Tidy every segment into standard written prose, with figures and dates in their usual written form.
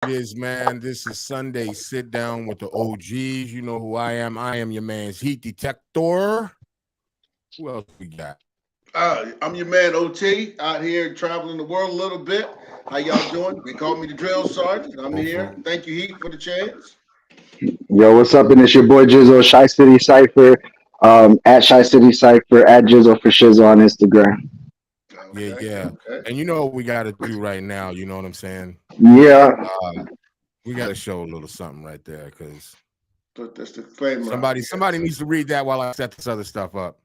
It is, man. This is Sunday Sit Down with the OGs. You know who I am. I am your man's heat detector. Who else we got? I'm your man OT out here traveling the world a little bit. How y'all doing? They call me the drill sergeant. I'm Hopefully. here. Thank you, Heat, for the chance. Yo, what's up? And it's your boy Jizzle, Shy City Cypher, at Shy City Cypher, at Jizzle for Shizzle on Instagram. Yeah, Okay, yeah. okay. And you know what we got to do right now. You know what I'm saying? Yeah, Uh, we got to show a little something right there because Put this disclaimer out somebody here. needs to read that while I set this other stuff up.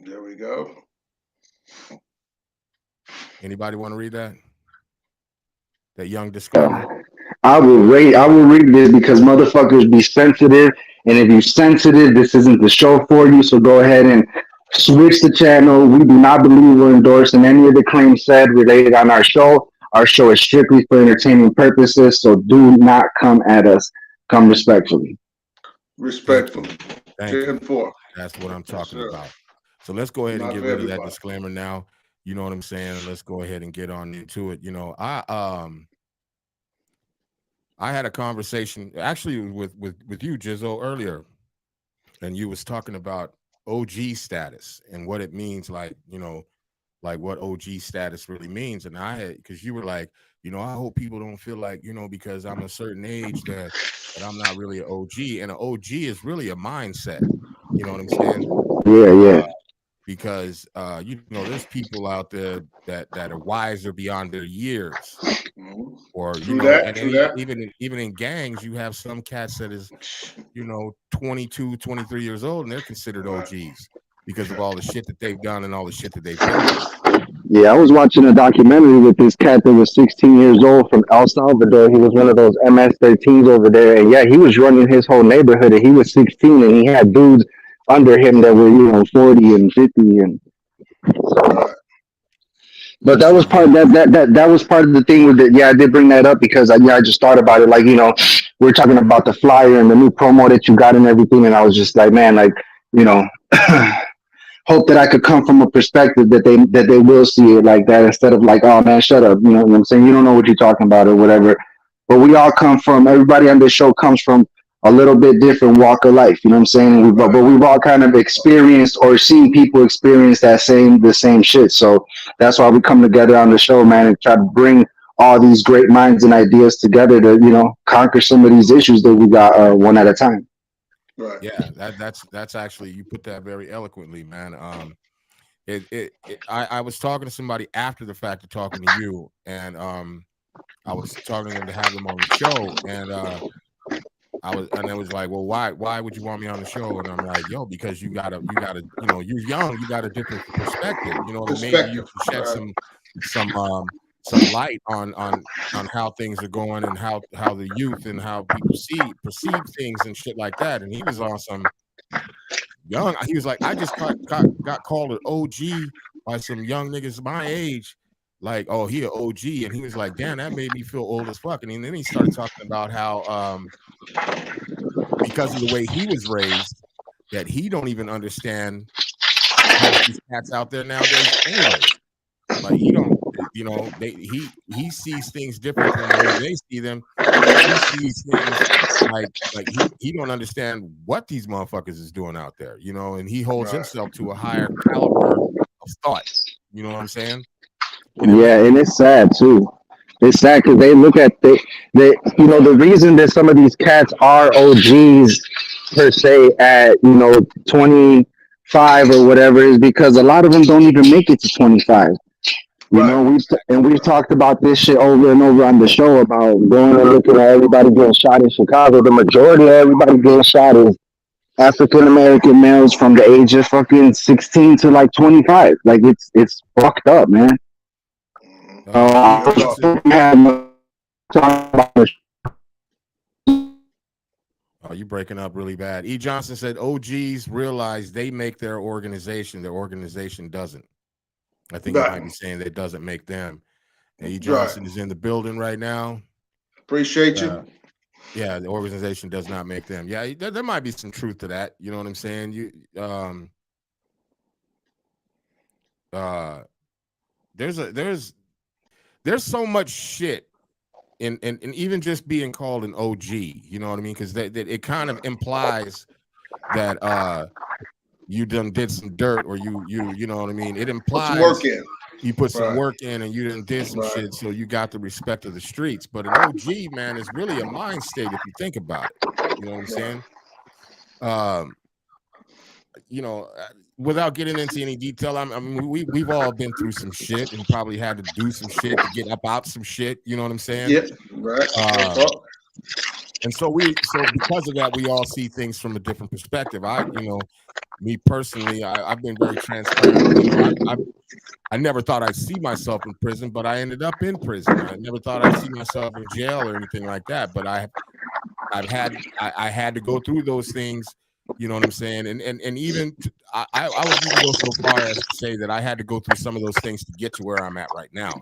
There we go. Anybody want to read that? That young yeah. disclaimer? I will read this because motherfuckers be sensitive, and if you sensitive, this isn't the show for you. So go ahead and switch the channel. We do not believe or endorse in any of the claims said related on our show. Our show is strictly for entertainment purposes, so do not come at us. Come respectfully. Thank you. Respectfully. Thank 10 you. 4. That's what I'm Yes, talking sir. about. So let's go ahead and Not get for rid of that everybody. disclaimer now. You know what I'm saying? Let's go ahead and get on into it. I had a conversation actually with you, Jizzo, earlier, and you was talking about OG status and what it means, like what OG status really means. And I had because you were like, I hope people don't feel like, because I'm a certain age that I'm not really an OG. And an OG is really a mindset. You know what I'm saying? Yeah, Uh, yeah. because there's people out there that are wiser beyond their years, Mhm. or True that. and then True that. even in gangs you have some cats that is 22, 23 years old, and they're considered Right. OGs because of all the shit that they've done and all the shit that they've been through. Yeah, I was watching a documentary with this cat that was 16 years old from El Salvador. He was one of those MS-13s over there, and yeah, he was running his whole neighborhood. And he was 16, and he had dudes under him that were 40 and 50, and Right. but that So was part yeah. that was part of the thing with it. Yeah, I did bring that up because I just thought about it. Like we are talking about the flyer and the new promo that you got and everything, and I was just like, man, like you know. Hope that I could come from a perspective that they will see it like that instead of like, oh man, shut up. You know what I'm saying? You don't know what you're talking about or whatever. But we all come from everybody on this show comes from a little bit different walk of life. You know what I'm saying? Right. But we've all kind of experienced or seen people experience the same shit. So that's why we come together on the show, man, and try to bring all these great minds and ideas together to conquer some of these issues that we got one at a time. Right. Yeah, that's actually, you put that very eloquently, man. I was talking to somebody after the fact of talking to you, and I was talking to them to have them on the show, and it was like, well, why would you want me on the show? And I'm like, yo, because you're young, you got a different perspective, and maybe you Perspective. can shed Right. some some light on how things are going, and how the youth and how people perceive things and shit like that. And he was on some young. He was like, I just got called an OG by some young niggas my age. Like, oh, he an OG, and he was like, damn, that made me feel old as fuck. And then he started talking about how because of the way he was raised, that he don't even understand half these cats out there nowadays. Anyways, like he don't, he sees things different than the way they see them. He sees things like he don't understand what these motherfuckers is doing out there, and he holds Right. himself to a higher caliber of thought. You know what I'm saying? And it Yeah, makes and it's sad too. It's sad because they look at the reason that some of these cats are OGs per se at 25 or whatever is because a lot of them don't even make it to 25. Right. We've talked about this shit over and over on the show about going and looking at everybody getting shot in Chicago. The majority of everybody getting shot is African American males from the age of fucking 16 to like 25. Like it's fucked up, man. Mhm. E Real talk. Johnson. Oh, you breaking up really bad. E Johnson said OGs realize they make their organization doesn't. I think he might Right. be saying that it doesn't make them. And E Right. Johnson is in the building right now. Appreciate Uh, you. yeah, the organization does not make them. Yeah, there might be some truth to that. You know what I'm saying? Uh, there's so much shit and even just being called an OG, you know what I mean? Because that it kind of implies that you done did some dirt, or you know what I mean? It Put some work implies in. you put some Right. work in and you done did some Right. shit, so you got the respect of the streets. But an OG, man, is really a mind state if you think about it. You know what I'm saying? You know, without getting into any detail, I mean, we've all been through some shit and probably had to do some shit to get up out some shit. You know what I'm saying? Yep. Right. And so because of that, we all see things from a different perspective. Me personally, I've been very transparent. You know, I never thought I'd see myself in prison, but I ended up in prison. I never thought I'd see myself in jail or anything like that. But I had to go through those things. You know what I'm saying? And even I would even go so far as to say that I had to go through some of those things to get to where I'm at right now.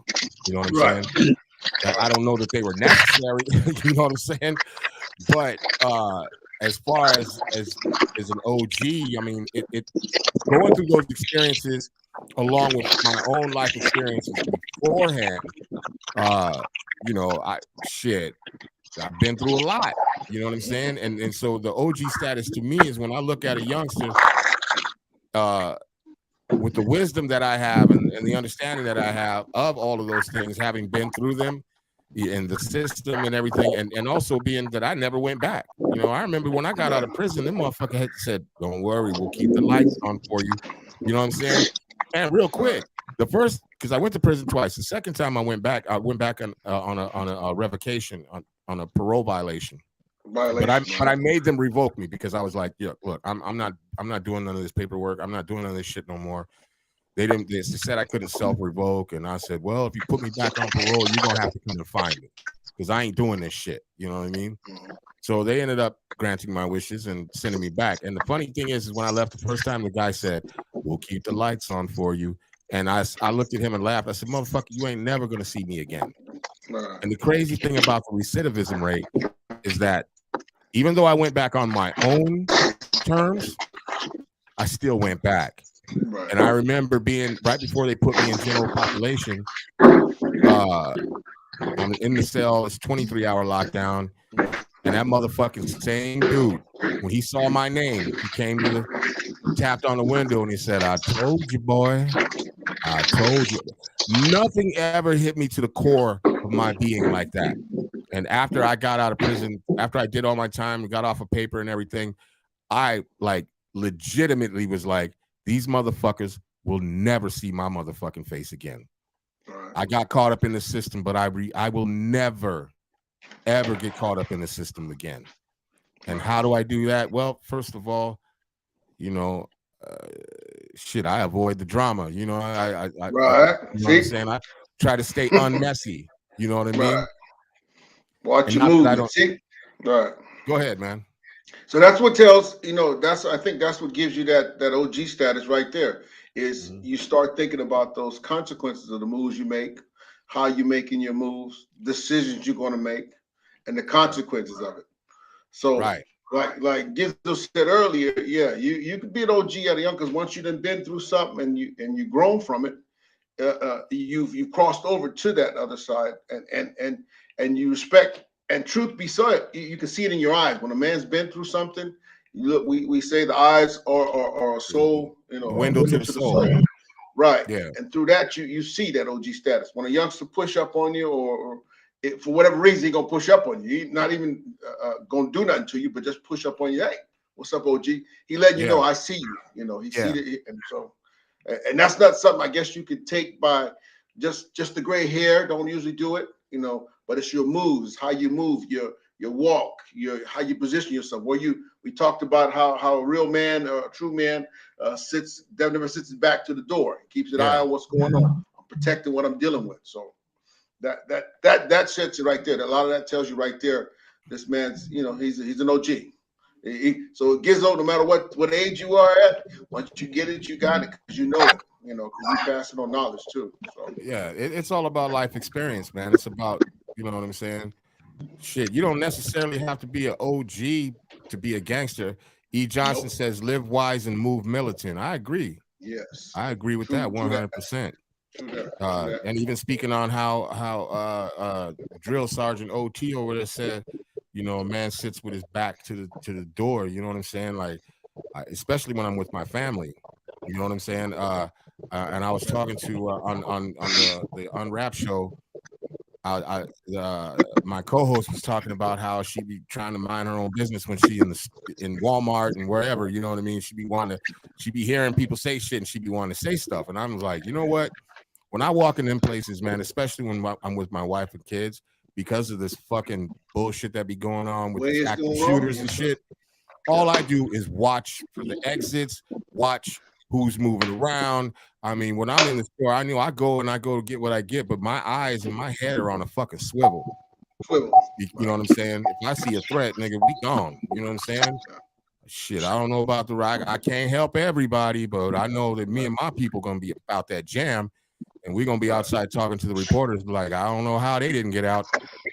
You know what I'm saying? I don't know that they were necessary. You know what I'm saying? But as far as an OG, I mean, it going through those experiences along with my own life experiences beforehand, you know, I've been through a lot. You know what I'm saying? And so the OG status to me is when I look at a youngster with the wisdom that I have and the understanding that I have of all of those things, having been through them in the system and everything, and also being that I never went back. You know, I remember when I got out of prison, them motherfucker had said, "Don't worry, we'll keep the lights on for you." You know what I'm saying? And real quick, the first, because I went to prison twice. The second time I went back on a revocation, on a parole violation. But I made them revoke me because I was like, yeah, look, I'm not doing none of this paperwork. I'm not doing none of this shit no more. They said I couldn't self-revoke, and I said, well, if you put me back on parole, you're gonna have to come and find me because I ain't doing this shit. You know what I mean? So they ended up granting my wishes and sending me back. And the funny thing is when I left the first time, the guy said, "We'll keep the lights on for you." And I looked at him and laughed. I said, "Motherfucker, you ain't never gonna see me again." And the crazy thing about the recidivism rate is that even though I went back on my own terms, I still went back. Right. And I remember being right before they put me in general population. I'm in the cell. It's 23-hour lockdown, and that motherfucking same dude, when he saw my name, he came to tapped on the window and he said, "I told you, boy. I told you." Nothing ever hit me to the core of my being like that. And after I got out of prison, after I did all my time and got off of paper and everything, I like legitimately was like, these motherfuckers will never see my motherfucking face again. Right. I got caught up in the system, but I will never, ever get caught up in the system again. And how do I do that? Well, first of all, you know, I avoid the drama. You know, I you know what I'm saying? I try to stay unmessy. You know what I mean? Right. Watch your movement. See? Right. Go ahead, man. So that's what tells, you know, I think that's what gives you that OG status right there is you start thinking about those consequences of the moves you make, how you're making your moves, decisions you're going to make, and the consequences of it. So like Gizzo said earlier, yeah, you could be an OG at a young, because once you've been through something and you've grown from it, you've crossed over to that other side, and you respect. And truth be said, you can see it in your eyes. When a man's been through something, you look. We say the eyes are a soul, you know, window to the soul. Right. Yeah. And through that, you see that OG status. When a youngster push up on you, or for whatever reason, he gonna push up on you. He's not even gonna do nothing to you, but just push up on you. Hey, what's up, OG? He letting you know I see you. You know, he see it, and so, and that's not something I guess you could take by just the gray hair. Don't usually do it, you know. But it's your moves, how you move, your walk, how you position yourself. We talked about how a real man, a true man, never sits his back to the door. He keeps an eye on what's going on. I'm protecting what I'm dealing with. So that sets it right there. A lot of that tells you right there. This man's, you know, he's an OG. So it gives out no matter what age you are at. Once you get it, you got it because you know it. You know, because you pass it on knowledge too. So yeah, it's all about life experience, man. It's about, you know what I'm saying? Shit, you don't necessarily have to be an OG to be a gangster. E. Johnson says, live wise and move militant. I agree. Yes. I agree with that 100%. And even speaking on how drill sergeant OT over there said, you know, a man sits with his back to the door. You know what I'm saying? Like, especially when I'm with my family. You know what I'm saying? And I was talking to on the Unwrap show. My co-host was talking about how she be trying to mind her own business when she in Walmart and wherever, you know what I mean? She be hearing people say shit and she be wanting to say stuff. And I'm like, you know what? When I walk in them places, man, especially when I'm with my wife and kids, because of this fucking bullshit that be going on with these active shooters and shit, all I do is watch for the exits, watch who's moving around. I mean, when I'm in the store, I know I go to get what I get, but my eyes and my head are on a fucking swivel. You know what I'm saying? If I see a threat, nigga, we gone. You know what I'm saying? Shit, I don't know about the rock. I can't help everybody, but I know that me and my people gonna be about that jam, and we're gonna be outside talking to the reporters. Like, I don't know how they didn't get out.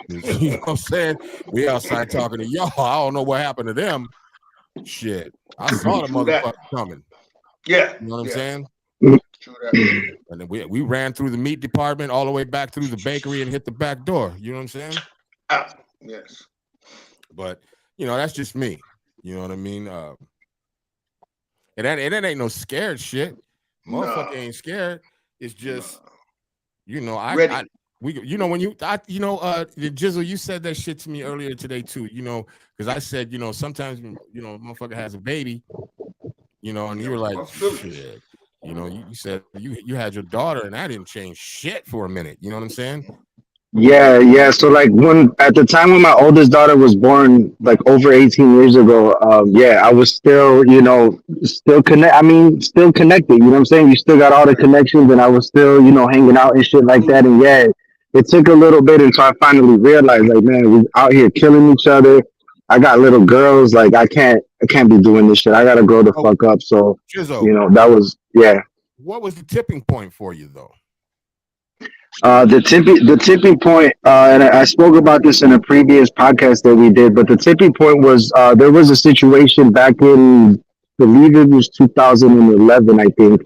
You know what I'm saying? We outside talking to y'all. I don't know what happened to them. Shit, I saw the motherfucker coming. Yeah, you know what I'm saying. True that. And then we ran through the meat department all the way back through the bakery and hit the back door. You know what I'm saying? Yes. But you know, that's just me. You know what I mean? And that ain't no scared shit. Motherfucker ain't scared. It's just, you know, you know, when you Jizzle, you said that shit to me earlier today too. You know, because I said, you know, sometimes, you know, motherfucker has a baby, you know, and you were like, shit. You know, you said you had your daughter, and that didn't change shit for a minute. You know what I'm saying? Yeah. So like at the time when my oldest daughter was born, like over 18 years ago, I was still, you know, still connected. You know what I'm saying? You still got all the connections, and I was still, you know, hanging out and shit like that. And yeah, it took a little bit until I finally realized, like, man, we out here killing each other. I got little girls, like I can't be doing this shit. I gotta grow the fuck up. So Jizzo, you know, that was What was the tipping point for you though? The tipping point, and I spoke about this in a previous podcast that we did, but the tipping point was there was a situation back in, I believe it was 2011, I think,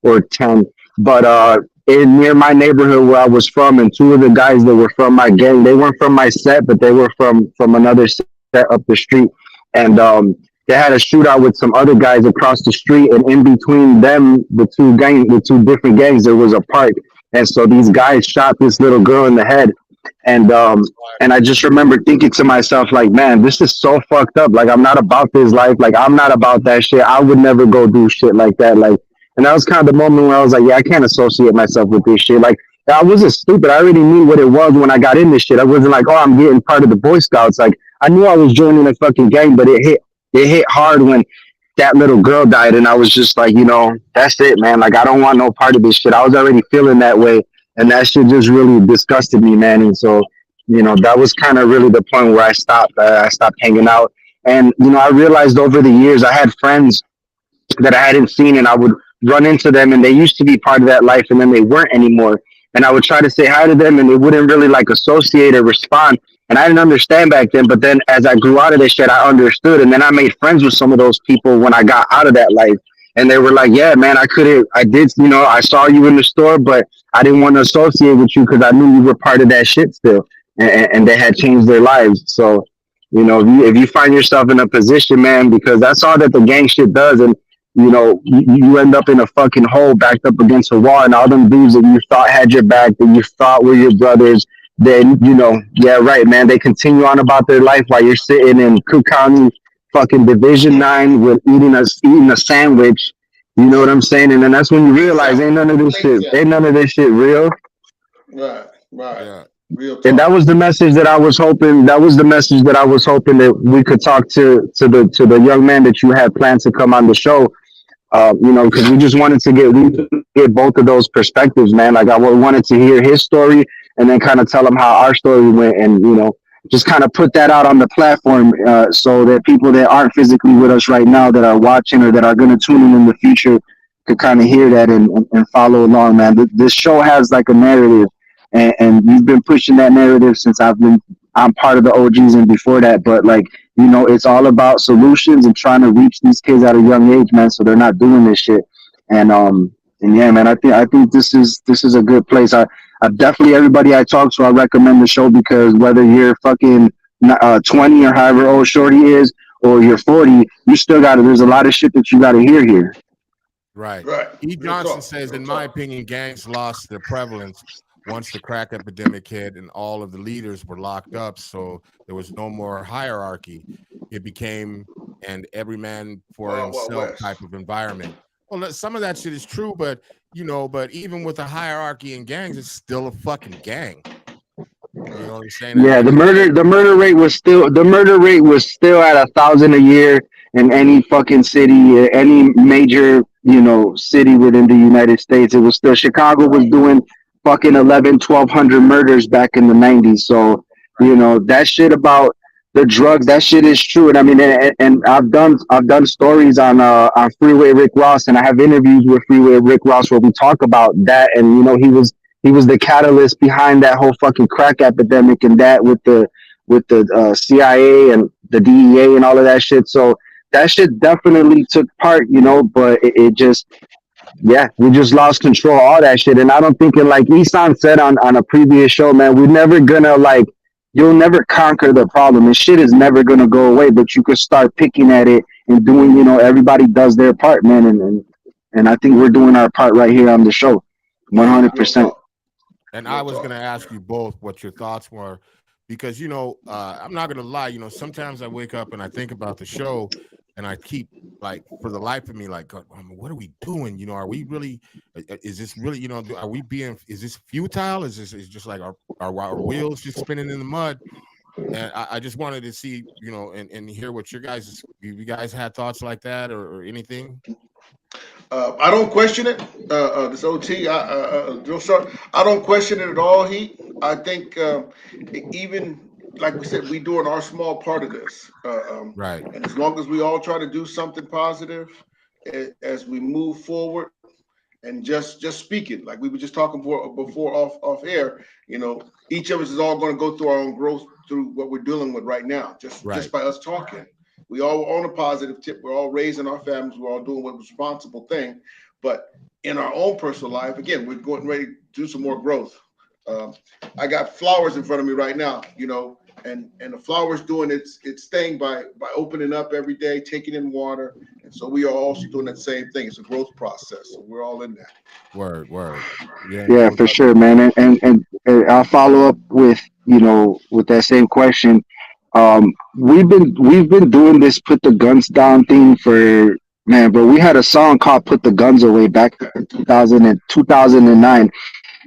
or 10, but in near my neighborhood where I was from, and two of the guys that were from my gang, they weren't from my set, but they were from another set up the street, and they had a shootout with some other guys across the street, and in between them, the two different gangs, there was a park. And so these guys shot this little girl in the head. And I just remember thinking to myself, like, man, this is so fucked up. Like, I'm not about this life. Like, I'm not about that shit. I would never go do shit like that. Like, and that was kind of the moment where I was like, yeah, I can't associate myself with this shit. Like, I wasn't stupid. I already knew what it was when I got in this shit. I wasn't like, oh, I'm getting part of the Boy Scouts. Like, I knew I was joining a fucking gang, but it hit hard when that little girl died, and I was just like, you know, that's it, man. Like, I don't want no part of this shit. I was already feeling that way, and that shit just really disgusted me, man. And so, you know, that was kind of really the point where I stopped. I stopped hanging out, and you know, I realized over the years I had friends that I hadn't seen, and I would run into them, and they used to be part of that life, and then they weren't anymore. And I would try to say hi to them, and they wouldn't really like associate or respond. And I didn't understand back then, but then as I grew out of this shit, I understood. And then I made friends with some of those people when I got out of that life. And they were like, yeah, man, I did, you know, I saw you in the store, but I didn't want to associate with you because I knew you were part of that shit still. And they had changed their lives. So, you know, if you find yourself in a position, man, because that's all that the gang shit does. And, you know, you end up in a fucking hole backed up against a wall, and all them dudes that you thought had your back, that you thought were your brothers, then, you know, yeah, right, man, they continue on about their life while you're sitting in Cook County fucking Division 9 with eating a sandwich. You know what I'm saying? And then that's when you realize ain't none of this shit real. Right. Yeah. Real talk. And that was the message that I was hoping. That was the message that I was hoping that we could talk to the young man that you had planned to come on the show. You know, because we just wanted to get both of those perspectives, man. Like, I wanted to hear his story and then kind of tell him how our story went, and, you know, just kind of put that out on the platform so that people that aren't physically with us right now, that are watching or that are going to tune in the future, could kind of hear that and follow along, man. This show has like a narrative, and you've been pushing that narrative since I'm part of the OGs and before that, but like, you know, it's all about solutions and trying to reach these kids at a young age, man, so they're not doing this shit. And And yeah, man, I think this is a good place. I definitely, everybody I talk to, I recommend the show, because whether you're fucking 20 or however old Shorty is, or you're 40, you still got to. There's a lot of shit that you got to hear here. Right. Right. E. Real Johnson talk. says, Real in my talk. opinion, gangs lost their prevalence once the crack epidemic hit and all of the leaders were locked up. So there was no more hierarchy. It became an every man for Wild himself West. type of environment. Well, some of that shit is true, but but even with a hierarchy in gangs, it's still a fucking gang. You know what I'm saying? Yeah, the murder rate was still at 1,000 a year in any fucking city, any major city within the United States. It was still, Chicago was doing fucking 1,100-1,200 murders back in the 90s. So that shit about the drugs, that shit is true. And I mean, and I've done stories on Freeway Rick Ross, and I have interviews with Freeway Rick Ross where we talk about that. And he was the catalyst behind that whole fucking crack epidemic, and that with the CIA and the DEA and all of that shit. So that shit definitely took part, but it just, yeah, we just lost control of all that shit. And I don't think, it, like Isan said on a previous show, man, we're never gonna, like, you'll never conquer the problem, and shit is never gonna go away, but you could start picking at it and doing, everybody does their part, man. And I think we're doing our part right here on the show. 100%. And I was going to ask you both what your thoughts were, because, I'm not going to lie, sometimes I wake up and I think about the show, and I keep, like, for the life of me, like, what are we doing? Are we really, is this really, are we being, is this futile? Is just like our wheels just spinning in the mud? And I just wanted to see, and hear what you guys had thoughts like that or anything. I don't question it. This OT, I don't question it at all. I think even like we said, we doing our small part of this. Right. And as long as we all try to do something positive as we move forward, and just speaking, like we were just talking before off air, each of us is all going to go through our own growth through what we're dealing with right now, just by us talking. We all on a positive tip. We're all raising our families. We're all doing what's responsible thing. But in our own personal life, again, we're going ready to do some more growth. I got flowers in front of me right now, and the flowers doing its thing by opening up every day, taking in water. And so we are also doing that same thing. It's a growth process. So we're all in that. Word. Yeah, for sure, man. And I'll follow up with, with that same question. We've been doing this put the guns down thing for, man, bro. We had a song called "Put the Guns Away" back in 2009,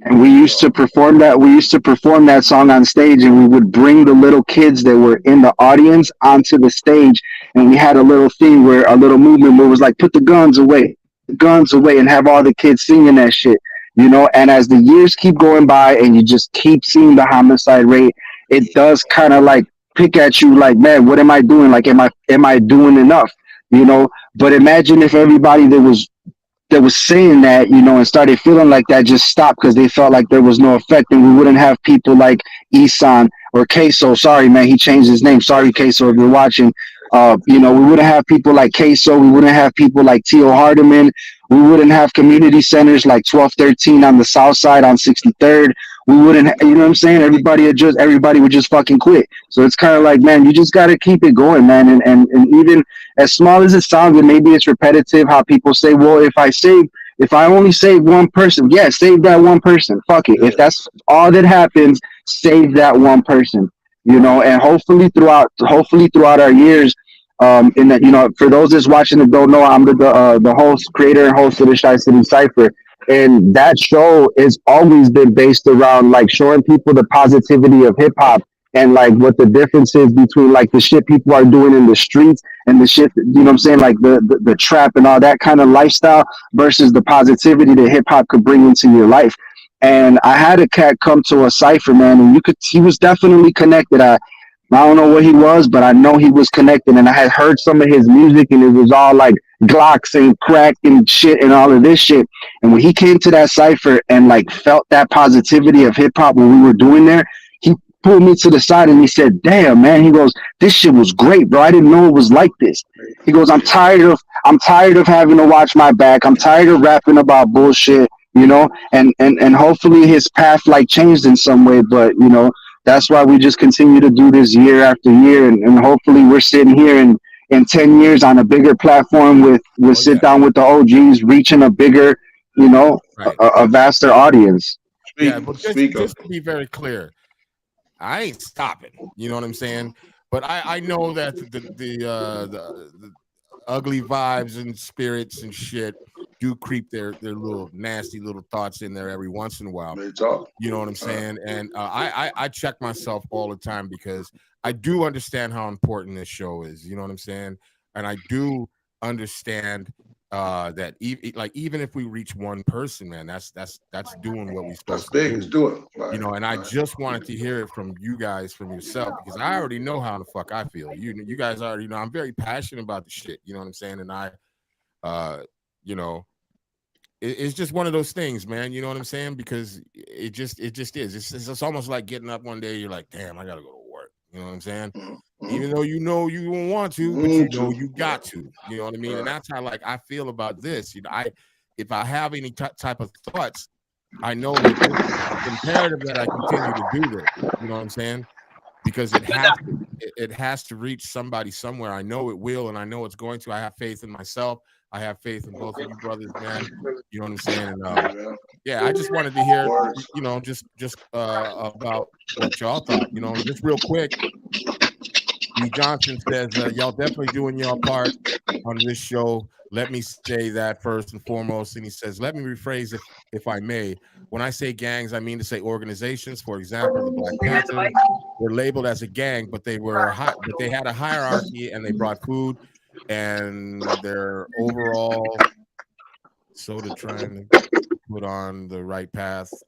and we used to perform that song on stage, and we would bring the little kids that were in the audience onto the stage, and we had a little thing where a little movement where it was like, "Put the guns away," and have all the kids singing that shit. And as the years keep going by and you just keep seeing the homicide rate, it does kind of like pick at you like, man, what am I doing? Like, am I doing enough? But imagine if everybody that was saying that, and started feeling like that just stopped because they felt like there was no effect, and we wouldn't have people like Isan or Queso. Sorry, man, he changed his name. Sorry, Queso, if you're watching. We wouldn't have people like Queso. We wouldn't have people like Tio Hardiman. We wouldn't have community centers like 1213 on the south side on 63rd. We wouldn't, you know what I'm saying? Everybody would just fucking quit. So it's kind of like, man, you just got to keep it going, man. And even as small as it sounds, and maybe it's repetitive how people say, well, if I only save one person, yeah, save that one person. Fuck it. If that's all that happens, save that one person, and hopefully throughout our years, in that, for those that's watching that don't know, I'm the host, creator, and host of the Shy City Cypher. And that show has always been based around like showing people the positivity of hip hop, and like what the difference is between like the shit people are doing in the streets and the shit, what I'm saying, like the trap and all that kind of lifestyle versus the positivity that hip hop could bring into your life. And I had a cat come to a cypher, man, and he was definitely connected. I don't know what he was, but I know he was connected, and I had heard some of his music, and it was all like Glocks and crack and shit and all of this shit. And when he came to that cypher and like felt that positivity of hip hop when we were doing there, he pulled me to the side and he said, "Damn, man," he goes, "this shit was great, bro. I didn't know it was like this." He goes, I'm tired I'm tired of having to watch my back. I'm tired of rapping about bullshit, you know, and hopefully his path like changed in some way. But, you know, that's why we just continue to do this year after year. And hopefully we're sitting here in 10 years on a bigger platform with Oh sit yeah, down with the OGs, reaching a bigger, you know, right. a vaster audience. Yeah, Speak, but speak of just to be very clear, I ain't stopping. You know what I'm saying? But I know that the ugly vibes and spirits and shit do creep their little nasty little thoughts in there every once in a while. real talk. You know what I'm saying? And I check myself all the time because I do understand how important this show is. You know what I'm saying? And I do understand that like even if we reach one person, man, that's doing what we're That's supposed to big. Let's do. do it. You Right, know, and I right. just wanted to hear it from you guys, from yourself, because I already know how the fuck I feel. You guys already know I'm very passionate about the shit. You know what I'm saying? And uh, you know, it's just one of those things, man. You know what I'm saying? Because it just is. It's almost like getting up one day, you're like, damn, I gotta go to work. You know what I'm saying? Mm-hmm. Even though you know you don't want to, but you Mm, know too. you Right, got to. You know what I mean? And right. that's how like I feel about this. You know, I if I have any type of thoughts, I know that it's imperative that I continue to do this. You know what I'm saying? Because it has to reach somebody somewhere. I know it will, and I know it's going to. I have faith in myself. I have faith in both of you brothers, man. You know what I'm saying? And Yeah, man. yeah, I just wanted to hear, Words. you know, just about what y'all thought. You know, just real quick. E. Johnson says, y'all definitely doing your part on this show. Let me say that first and foremost. And he says, let me rephrase if I may. When I say gangs, I mean to say organizations. For example, the Black Panthers were labeled as a gang, but but they had a hierarchy and they brought food and their overall sort of trying to put on the right path.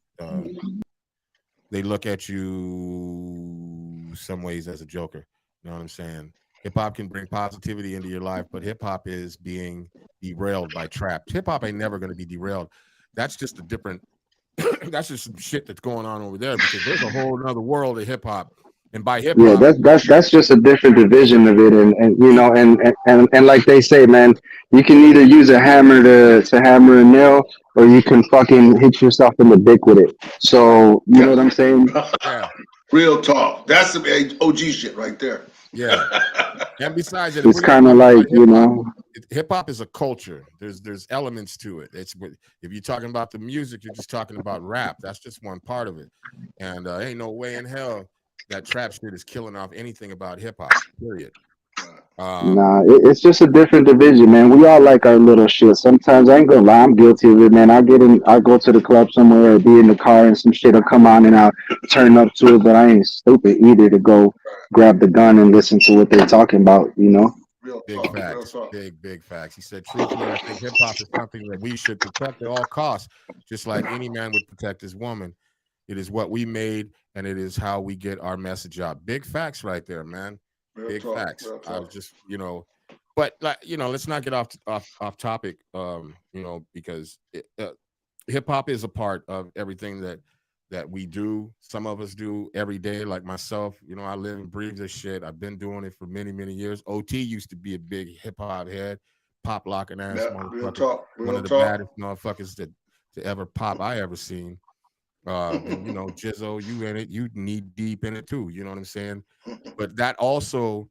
They look at you some ways as a joker. You know what I'm saying? Hip hop can bring positivity into your life, but hip hop is being derailed by trap. Hip hop ain't never going to be derailed. That's just a different. That's just some shit that's going on over there because there's a whole other world of hip hop, and by hip Yeah, hop, that's just a different division of it, and you know, and like they say, man, you can either use a hammer to hammer a nail, or you can fucking hit yourself in the dick with it. right? So you know Yeah. what I'm saying? Yeah, Real talk. That's some OG shit right there. yeah. And besides that, if It's we're gonna kind of talk like, about you know, hip hop is a culture. There's elements to it. If you're talking about the music, you're just talking about rap. That's just one part of it. And ain't no way in hell that trap shit is killing off anything about hip hop. Period. Um, nah, it's just a different division, man. We all like our little shit. Sometimes I ain't gonna lie, I'm guilty of it, man. I'll go to the club somewhere or be in the car and some shit'll come on and I'll turn up to it, but I ain't stupid either to go grab the gun and listen to what they're talking about, you know? Real big talk. Real facts. talk. Big facts. He said, truthfully, I think hip hop is something that we should protect at all costs, just like any man would protect his woman. It is what we made, and it is how we get our message out. Big facts right there, man. Real Big talk. facts. Real I was talk. just, but like, let's not get off topic. Because hip hop is a part of everything that we do. Some of us do every day, like myself. I live and breathe this shit. I've been doing it for many, many years. OT used to be a big hip hop head, pop locking ass Yeah. Real motherfucker, talk. one Real of the talk. baddest motherfuckers to ever pop I ever seen. And Jizzo, you in it, you knee deep in it too. You know what I'm saying? But that also,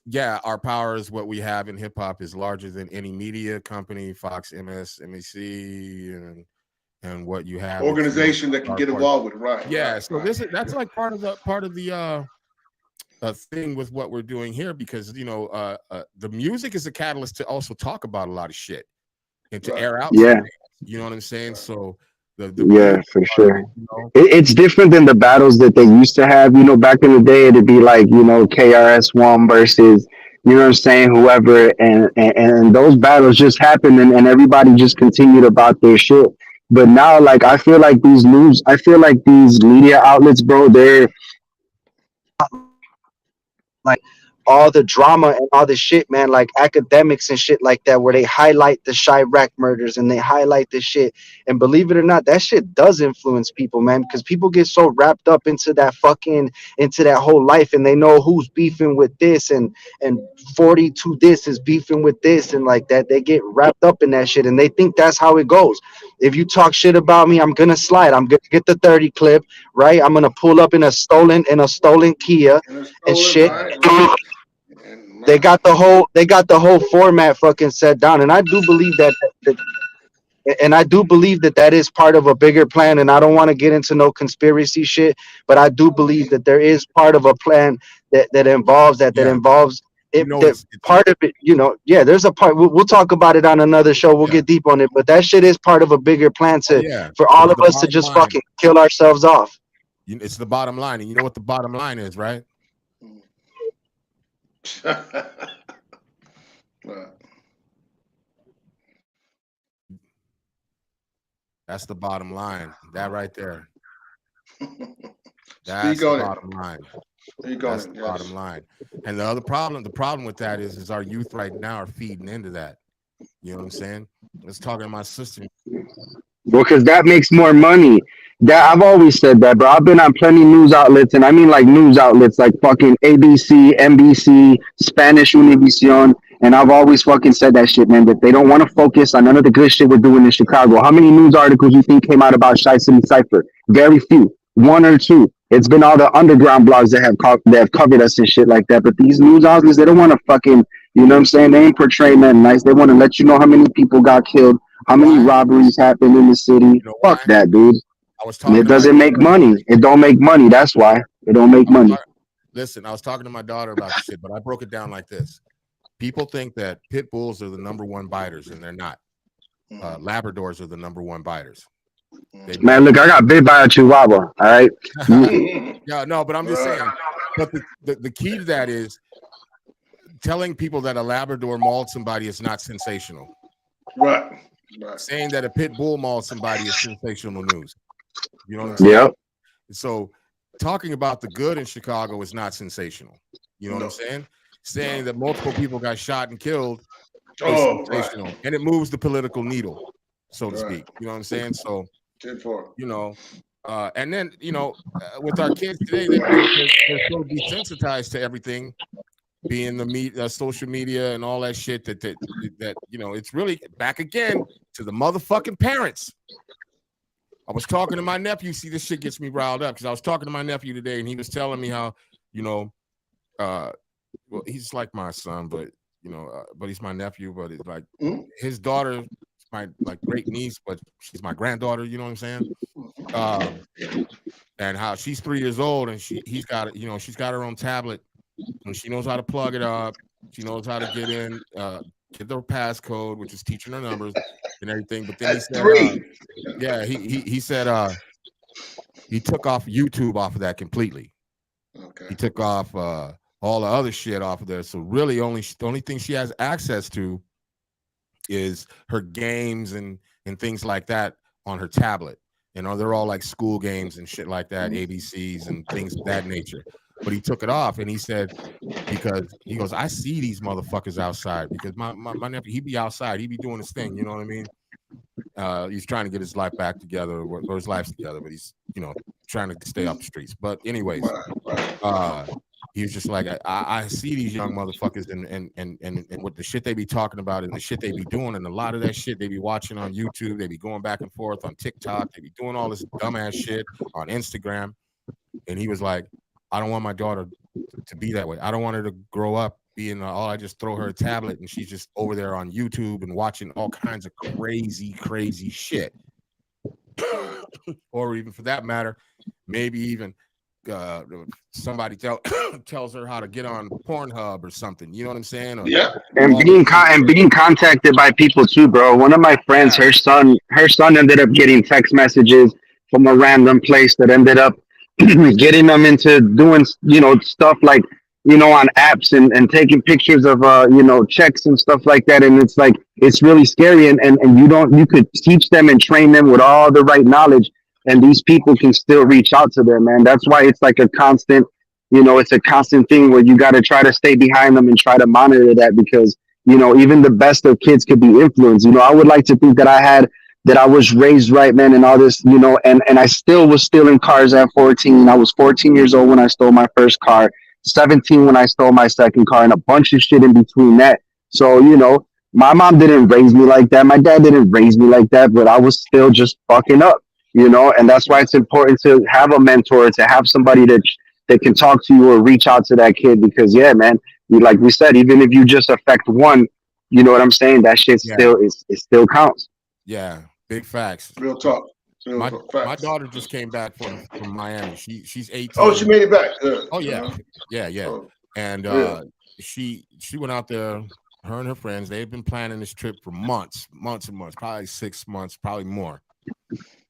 yeah, our power is what we have in hip hop is larger than any media company, Fox, MS, MEC, and what you have. It's Organization that can our get part. involved with it. Right. Yeah, Right. so Right. that's like part of the thing with what we're doing here because the music is a catalyst to also talk about a lot of shit and to Right. air out some Yeah. things. You know what I'm saying? Right. So the Yeah, music for part of sure. it. It's different than the battles that they used to have. You know, back in the day, it'd be like, you know, KRS-One versus, you know what I'm saying, whoever. And those battles just happened and everybody just continued about their shit. But now, like, I feel like these media outlets, bro, they're like all the drama and all the shit, man, like academics and shit like that, where they highlight the Chirac murders and they highlight the shit. And believe it or not, that shit does influence people, man, because people get so wrapped up into that into that whole life, and they know who's beefing with this, and 42 this is beefing with this, and like that. They get wrapped up in that shit, and they think that's how it goes. If you talk shit about me, I'm gonna slide. I'm gonna get the 30 clip, right? I'm gonna pull up in a stolen Kia and shit. They got the whole format fucking set down, and I do believe that is part of a bigger plan. And I don't want to get into no conspiracy shit, but I do believe that there is part of a plan that involves that involves it. That part of it, yeah. There's a part. We'll talk about it on another show. We'll get deep on it, but that shit is part of a bigger plan for all of us to just fucking kill ourselves off. It's the bottom line, and you know what the bottom line is, right? That's the bottom line. That right there. That's the bottom line. That's the bottom line. And the problem with that is our youth right now are feeding into that. You know what I'm saying? Let's talk to my sister. Well, because that makes more money. That I've always said that, bro. I've been on plenty news outlets, and I mean like news outlets like fucking ABC, NBC, Spanish Univision, and I've always fucking said that shit, man. That they don't want to focus on none of the good shit we're doing in Chicago. How many news articles you think came out about Chi City Cypher? Very few, one or two. It's been all the underground blogs that have covered us and shit like that. But these news outlets, they don't want to fucking, you know what I'm saying? They ain't portraying that nice. They want to let you know how many people got killed, how many robberies happened in the city. Fuck that, dude. It doesn't make money. It don't make money. That's why it don't make money. Listen, I was talking to my daughter about this shit, but I broke it down like this. People think that pit bulls are the number one biters, and they're not. Labradors are the number one biters. Man, look, I got bit by a Chihuahua. All right. Yeah, no, but I'm just saying. But the key to that is telling people that a Labrador mauled somebody is not sensational. Right. Saying that a pit bull mauled somebody is sensational news. You know what I'm saying? Yeah. So talking about the good in Chicago is not sensational. You know what I'm saying? Saying that multiple people got shot and killed is sensational. Right. And it moves the political needle, so to speak. You know what I'm saying? So, you know, and then, you know, with our kids today, they're so desensitized to everything, being the social media and all that shit that you know, it's really back again to the motherfucking parents. I was talking to my nephew. See, this shit gets me riled up because I was talking to my nephew today, and he was telling me how, you know, well, he's like my son, but you know, but he's my nephew. But it's like his daughter, my like great niece, but she's my granddaughter. You know what I'm saying? And how she's 3 years old, and he's got, you know, she's got her own tablet, and she knows how to plug it up. She knows how to get in. Get their passcode, which is teaching her numbers and everything. But then he said, he said he took off YouTube off of that completely. Okay. He took off all the other shit off of there. So really, the only thing she has access to is her games and things like that on her tablet. You know, they're all like school games and shit like that, ABCs and things of that nature. But he took it off, and he said, because he goes, I see these motherfuckers outside, because my nephew, he be outside, he be doing his thing, you know what I mean? He's trying to get his life back together, or his life's together, but he's, you know, trying to stay off the streets. But anyways, he was just like, I see these young motherfuckers and what the shit they be talking about and the shit they be doing, and a lot of that shit they be watching on YouTube, they be going back and forth on TikTok, they be doing all this dumbass shit on Instagram. And he was like, I don't want my daughter to be that way. I don't want her to grow up being, I just throw her a tablet and she's just over there on YouTube and watching all kinds of crazy shit. Or even for that matter, maybe even somebody tells her how to get on Pornhub or something. You know what I'm saying? Or, and being contacted by people too, bro. One of my friends, her son ended up getting text messages from a random place that ended up getting them into doing, you know, stuff like, you know, on apps and taking pictures of, you know, checks and stuff like that. And it's like, it's really scary. And you could teach them and train them with all the right knowledge. And these people can still reach out to them, man. That's why it's like a constant, it's a constant thing where you got to try to stay behind them and try to monitor that, because even the best of kids could be influenced. I would like to think that I was raised right, man, and all this, and I still was stealing cars at 14. I was 14 years old when I stole my first car, 17 when I stole my second car, and a bunch of shit in between that. So, my mom didn't raise me like that. My dad didn't raise me like that, but I was still just fucking up, and that's why it's important to have a mentor, to have somebody that can talk to you or reach out to that kid, because yeah, man, like we said, even if you just affect one, you know what I'm saying? That shit still it still counts. Yeah, big facts. Real talk. My daughter just came back from Miami. She's 18. Oh, she made it back. Good. Oh yeah, yeah. Oh, And she went out there. Her and her friends, they had been planning this trip for months and months, probably 6 months, probably more.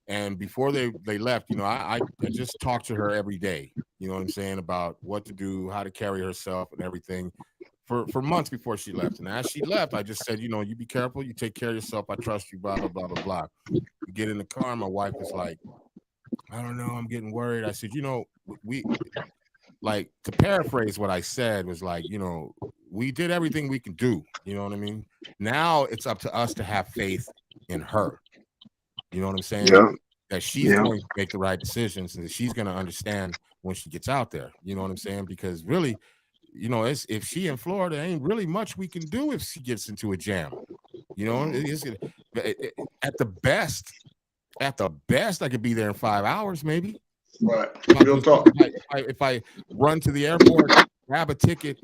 And before they left, I just talked to her every day. You know what I'm saying, about what to do, how to carry herself, and everything. For months before she left. And as she left, I just said, you be careful, you take care of yourself, I trust you, blah, blah, blah, blah, blah. We get in the car, my wife was like, I don't know, I'm getting worried. I said, we, like, to paraphrase what I said, was like, we did everything we can do. You know what I mean? Now it's up to us to have faith in her. You know what I'm saying? Yeah. That she's going to make the right decisions, and that she's going to understand when she gets out there. You know what I'm saying? Because really, if she in Florida, ain't really much we can do if she gets into a jam. At the best, I could be there in 5 hours, maybe. Right. Real talk. If I run to the airport, grab a ticket,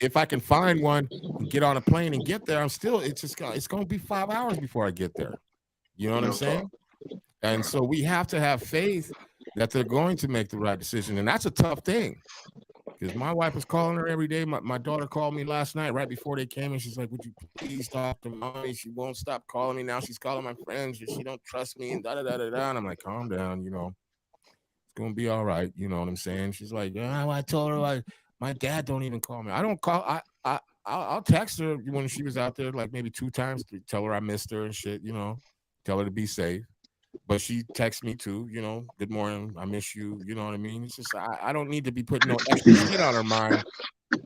if I can find one, and get on a plane and get there, it's going to be 5 hours before I get there. You know what I'm saying? And so we have to have faith that they're going to make the right decision, and that's a tough thing. Because my wife was calling her every day. My daughter called me last night right before they came, and she's like, would you please talk to mommy? She won't stop calling me now. She's calling my friends. She don't trust me, and da-da-da-da-da. And I'm like, calm down, it's going to be all right. You know what I'm saying? She's like, I told her, my dad don't even call me. I don't call. I'll text her when she was out there, like maybe 2 times, to tell her I missed her and shit, tell her to be safe. But she texts me too, good morning, I miss you, you know what I mean? It's just, I don't need to be putting no extra shit on her mind,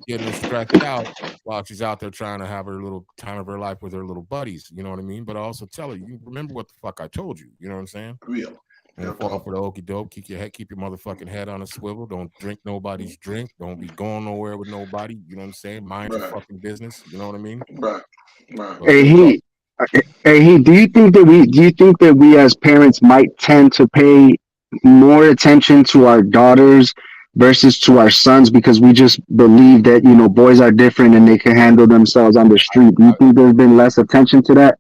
getting her stressed out while she's out there trying to have her little time of her life with her little buddies, you know what I mean? But I also tell her, you remember what the fuck I told you, you know what I'm saying? Real. Don't fall for the okie doke. Keep your motherfucking head on a swivel. Don't drink nobody's drink. Don't be going nowhere with nobody. You know what I'm saying? Mind your fucking business. You know what I mean? Right. Hey, do you think that we as parents might tend to pay more attention to our daughters versus to our sons, because we just believe that boys are different and they can handle themselves on the street? Do you think there's been less attention to that?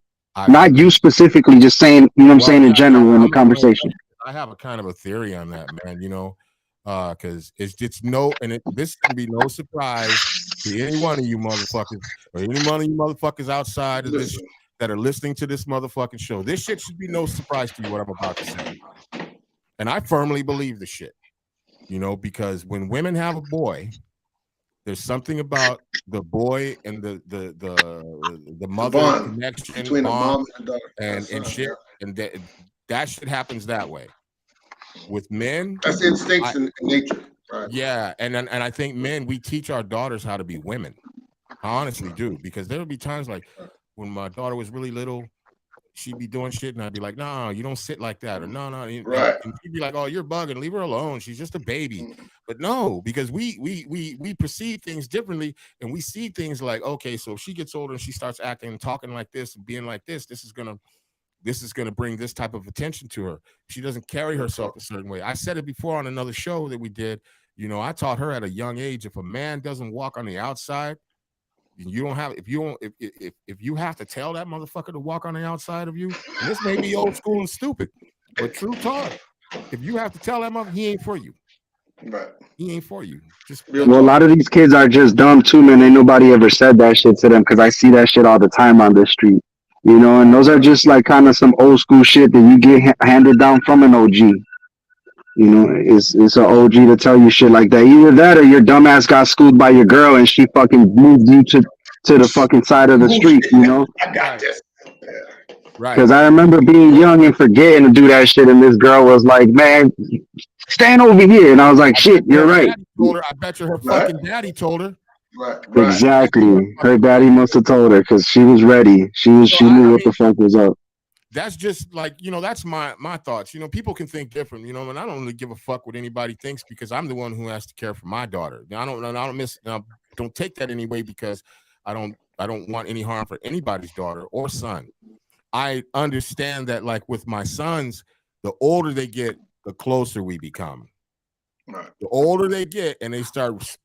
Not you specifically, just saying, I'm saying in general in the conversation. I have a kind of a theory on that, man, because this can be no surprise to any one of you motherfuckers, or any one of you motherfuckers outside of this that are listening to this motherfucking show. This shit should be no surprise to you, what I'm about to say. And I firmly believe this shit, because when women have a boy, there's something about the boy and the mother connection between the mom and daughter and shit, and that shit happens that way. With men, that's instincts in nature, right? Yeah, and I think men, we teach our daughters how to be women. I honestly do, because there would be times like when my daughter was really little, she'd be doing shit, and I'd be like, "No, you don't sit like that," or "No." Right. And she'd be like, "Oh, you're bugging. Leave her alone. She's just a baby." But no, because we perceive things differently, and we see things like, okay, so if she gets older and she starts acting and talking like this and being like this, this is gonna bring this type of attention to her. She doesn't carry herself a certain way. I said it before on another show that we did. I taught her at a young age, if a man doesn't walk on the outside, you don't have, if you have to tell that motherfucker to walk on the outside of you, and this may be old school and stupid, but true talk, if you have to tell that motherfucker, he ain't for you. Right. He ain't for you. A lot of these kids are just dumb too, man. Ain't nobody ever said that shit to them, because I see that shit all the time on the street. And those are just like kind of some old school shit that you get handed down from an OG. It's an OG to tell you shit like that. Either that or your dumbass got schooled by your girl and she fucking moved you to the fucking side of the street, I got this. Right. Because I remember being young and forgetting to do that shit, and this girl was like, man, stand over here. And I was like, shit, you're right. I bet you her fucking daddy told her. Right. Exactly. Her daddy must have told her because she was ready. She knew what the fuck was up. That's just like, that's my thoughts. People can think different, and I don't really give a fuck what anybody thinks because I'm the one who has to care for my daughter. Don't take that anyway because I don't want any harm for anybody's daughter or son. I understand that, like with my sons, the older they get, the closer we become. Right. The older they get and they start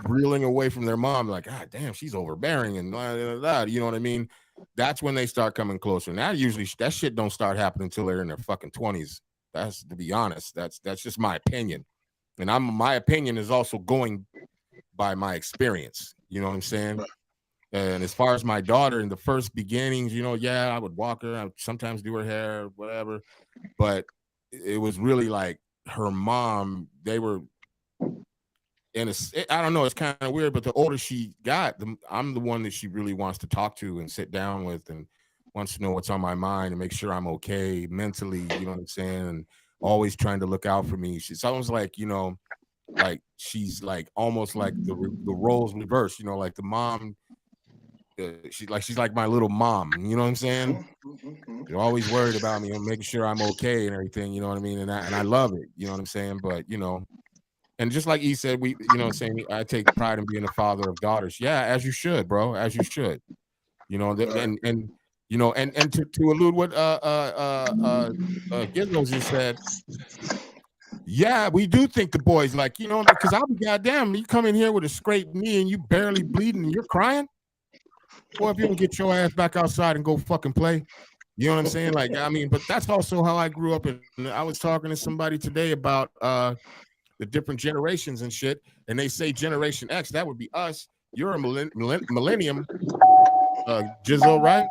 reeling away from their mom, like, God damn, she's overbearing and blah, blah, blah, you know what I mean? That's when they start coming closer. Now, usually that shit don't start happening until they're in their fucking 20s. That's, to be honest, that's just my opinion. And my opinion is also going by my experience. You know what I'm saying? Right. And as far as my daughter in the first beginnings, yeah, I would walk her. I would sometimes do her hair, whatever. But it was really like her mom, they were in I don't know, it's kind of weird, but the older she got, I'm the one that she really wants to talk to and sit down with and wants to know what's on my mind and make sure I'm okay mentally, you know what I'm saying? And always trying to look out for me. She's almost like, like she's like almost like the roles reversed, like the mom, she's like my little mom, you know what I'm saying? You're always worried about me and making sure I'm okay and everything, you know what I mean? And I love it, you know what I'm saying? But, and just like he said, saying I take pride in being a father of daughters. Yeah, as you should, bro, as you should. And to allude what Gizmo just said, yeah, we do think the boys like, because I'll be goddamn, you come in here with a scraped knee and you barely bleeding and you're crying. Well, if you don't get your ass back outside and go fucking play, you know what I'm saying? Like, I mean, but that's also how I grew up. And I was talking to somebody today about the different generations and shit, and they say Generation X, that would be us. You're a millennium, Jizzle, right?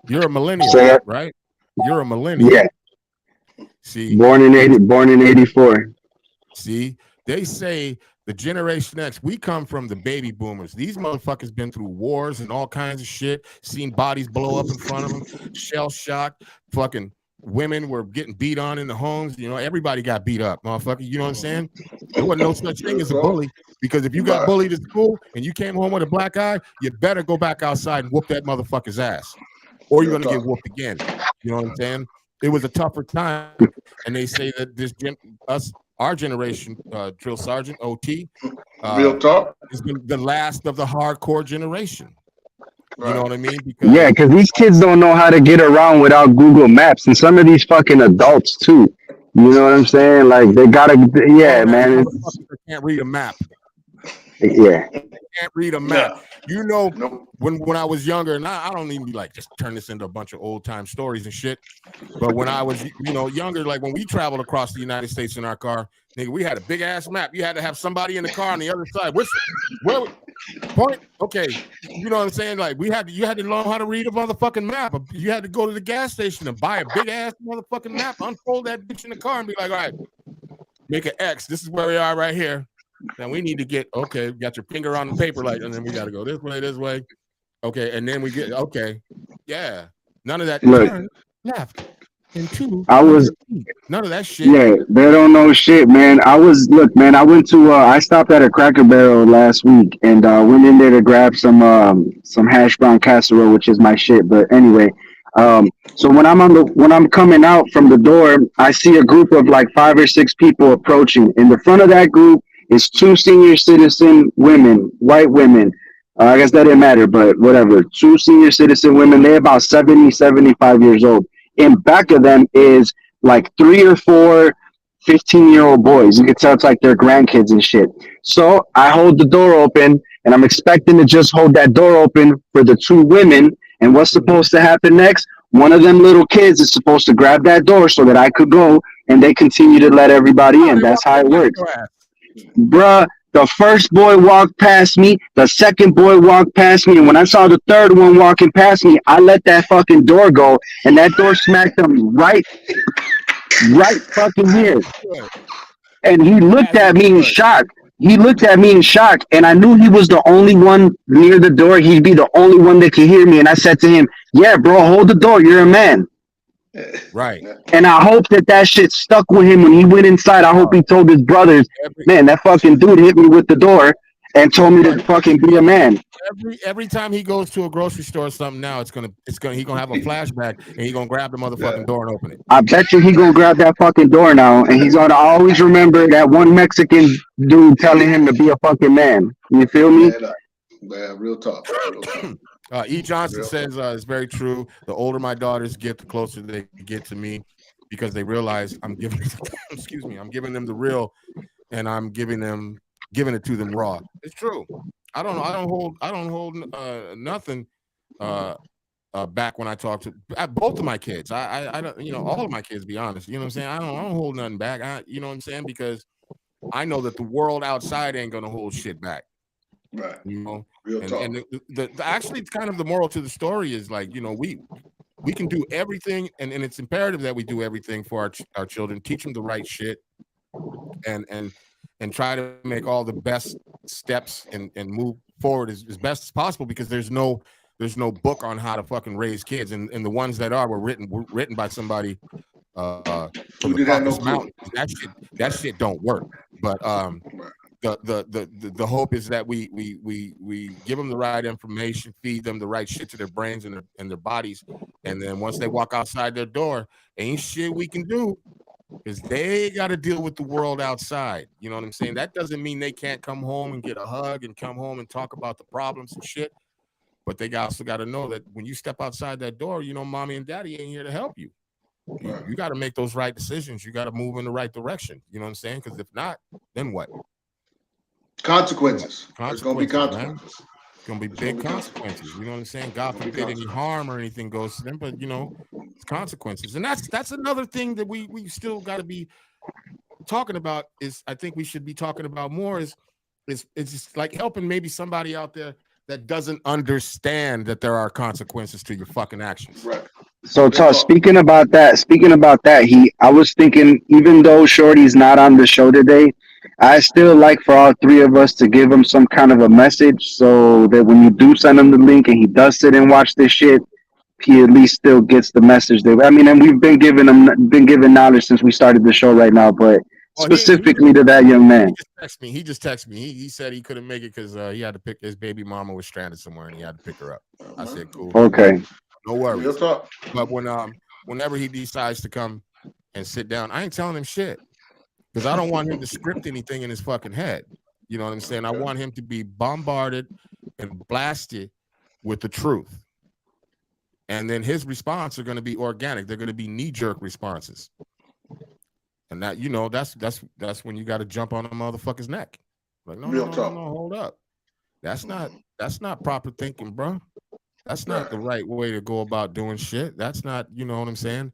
You're a millennium, right? You're a millennium. Yeah. See, born in 84. See, they say the Generation X, we come from the baby boomers. These motherfuckers been through wars and all kinds of shit, seen bodies blow up in front of them, shell shock, fucking women were getting beat on in the homes. Everybody got beat up, motherfucker. You know what I'm saying? There wasn't no such thing as a bully, because if you got bullied at school and you came home with a black eye, you better go back outside and whoop that motherfucker's ass, or you're gonna get whooped again. You know what I'm saying? It was a tougher time, and they say that our generation, drill sergeant OT, real talk, has been the last of the hardcore generation. Right. You know what I mean? Because these kids don't know how to get around without Google Maps, and some of these fucking adults too. You know what I'm saying? Like they gotta, man. They can't read a map. Yeah. They can't read a map. When I was younger, and I don't even like just turn this into a bunch of old time stories and shit. But when I was, younger, like when we traveled across the United States in our car, nigga, we had a big ass map. You had to have somebody in the car on the other side. Where point? Okay, you know what I'm saying? Like you had to learn how to read a motherfucking map. You had to go to the gas station and buy a big ass motherfucking map, unfold that bitch in the car, and be like, all right, make an X. This is where we are right here. Now we need to get got your finger on the paper, like, and then we got to go this way. Okay, and then we get yeah. None of that. Look, turn left into. None of that shit. Yeah, they don't know shit, man. I went to I stopped at a Cracker Barrel last week and went in there to grab some hash brown casserole, which is my shit. But anyway, so when I'm coming out from the door, I see a group of like 5 or 6 people approaching. In the front of that group is 2 senior citizen women, white women. I guess that didn't matter, but whatever. 2 senior citizen women. They're about 70, 75 years old. In back of them is like 3 or 4 15-year-old boys. You can tell it's like their grandkids and shit. So I hold the door open, and I'm expecting to just hold that door open for the 2 women. And what's supposed to happen next? One of them little kids is supposed to grab that door so that I could go, and they continue to let everybody in. That's how it works. Bruh, the first boy walked past me, the second boy walked past me, and when I saw the third one walking past me, I let that fucking door go, and that door smacked him right fucking here. And he looked at me in shock. And I knew he was the only one near the door. He'd be the only one that could hear me. And I said to him, yeah, bro, hold the door. You're a man. Right. And I hope that shit stuck with him when he went inside. I hope he told his brothers, man, that fucking dude hit me with the door and told me to fucking be a man. Every time he goes to a grocery store or something now, he's gonna have a flashback and he's gonna grab the motherfucking door and open it. I bet you he gonna grab that fucking door now, and he's gonna always remember that one Mexican dude telling him to be a fucking man. You feel me? Man, real talk. E. Johnson says it's very true. The older my daughters get, the closer they get to me, because they realize I'm giving I'm giving them the real, and I'm giving it to them raw. It's true. I don't hold nothing back when I talk to both of my kids. I don't, all of my kids, to be honest. You know what I'm saying? I don't hold nothing back. You know what I'm saying? Because I know that the world outside ain't gonna hold shit back. Right. Real talk. And the actually kind of the moral to the story is like, we can do everything, and it's imperative that we do everything for our children, teach them the right shit, and try to make all the best steps and move forward as best as possible, because there's no book on how to fucking raise kids, and the ones that were written by somebody from the Caucasus Mountains. That shit don't work. But the hope is that we give them the right information, feed them the right shit to their brains and their bodies, and then once they walk outside their door, ain't shit we can do, because they got to deal with the world outside. You know what I'm saying? That doesn't mean they can't come home and get a hug and come home and talk about the problems and shit, but they also got to know that when you step outside that door, mommy and daddy ain't here to help you. You got to make those right decisions. You got to move in the right direction. You know what I'm saying? Because if not, then what? Consequences. There's going to be consequences. Man. It's going to be big consequences. You know what I'm saying? God forbid any harm or anything goes to them, but it's consequences. And that's another thing that we still got to be talking about. Is I think we should be talking about more is it's just like helping maybe somebody out there that doesn't understand that there are consequences to your fucking actions. Right. So, speaking about that, I was thinking, even though Shorty's not on the show today, I still like for all three of us to give him some kind of a message, so that when you do send him the link and he does sit and watch this shit, he at least still gets the message there. I mean, and we've been given knowledge since we started the show right now, but specifically to that young man. He just texted me. He said he couldn't make it because he had to pick his baby mama was stranded somewhere and he had to pick her up. I said, cool. Okay. No worries. But whenever he decides to come and sit down, I ain't telling him shit, because I don't want him to script anything in his fucking head. You know what I'm saying? I want him to be bombarded and blasted with the truth. And then his response are going to be organic. They're going to be knee-jerk responses. And that, that's when you got to jump on a motherfucker's neck. Like, no, hold up. That's not proper thinking, bro. That's not the right way to go about doing shit. That's not, you know what I'm saying?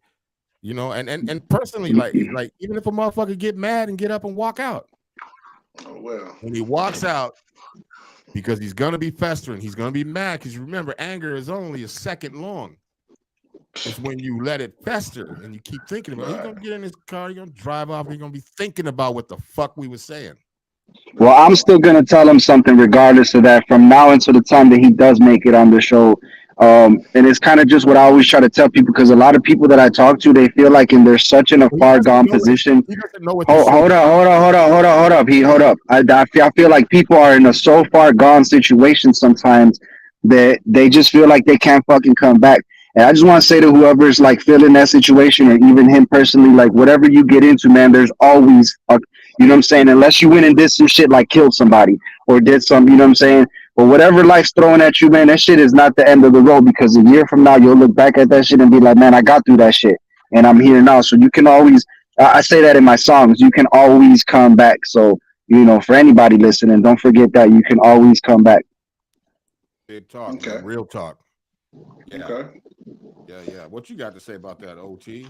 And personally, like even if a motherfucker get mad and get up and walk out, when he walks out, because he's gonna be festering, he's gonna be mad, because remember, anger is only a second long. It's when you let it fester and you keep thinking about it. He's gonna get in his car, he's gonna drive off, and he's gonna be thinking about what the fuck we were saying. Well, I'm still gonna tell him something regardless of that from now until the time that he does make it on the show. And it's kind of just what I always try to tell people, because a lot of people that I talk to, they feel like they're such in a far gone position. He doesn't know what hold up. I feel like people are in a so far gone situation sometimes that they just feel like they can't fucking come back. And I just want to say to whoever's like feeling that situation, or even him personally, like whatever you get into, man, there's always you know what I'm saying? Unless you went and did some shit like killed somebody or did some, you know what I'm saying? But whatever life's throwing at you, man, that shit is not the end of the road, because a year from now, you'll look back at that shit and be like, man, I got through that shit and I'm here now. So you can always, I say that in my songs, you can always come back. So, for anybody listening, don't forget that you can always come back. Big talk, man. Real talk. Yeah. Okay. Yeah. What you got to say about that, OT?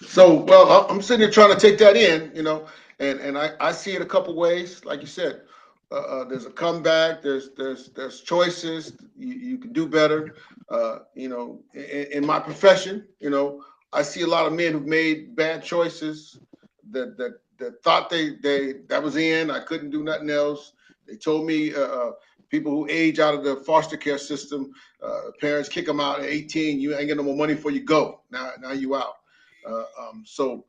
So, well, I'm sitting here trying to take that in, and I see it a couple ways. Like you said, there's a comeback. There's choices. You can do better. In my profession, I see a lot of men who've made bad choices that thought that was in. I couldn't do nothing else. They told me people who age out of the foster care system, parents kick them out at 18. You ain't getting no more money before you go. Now you out. So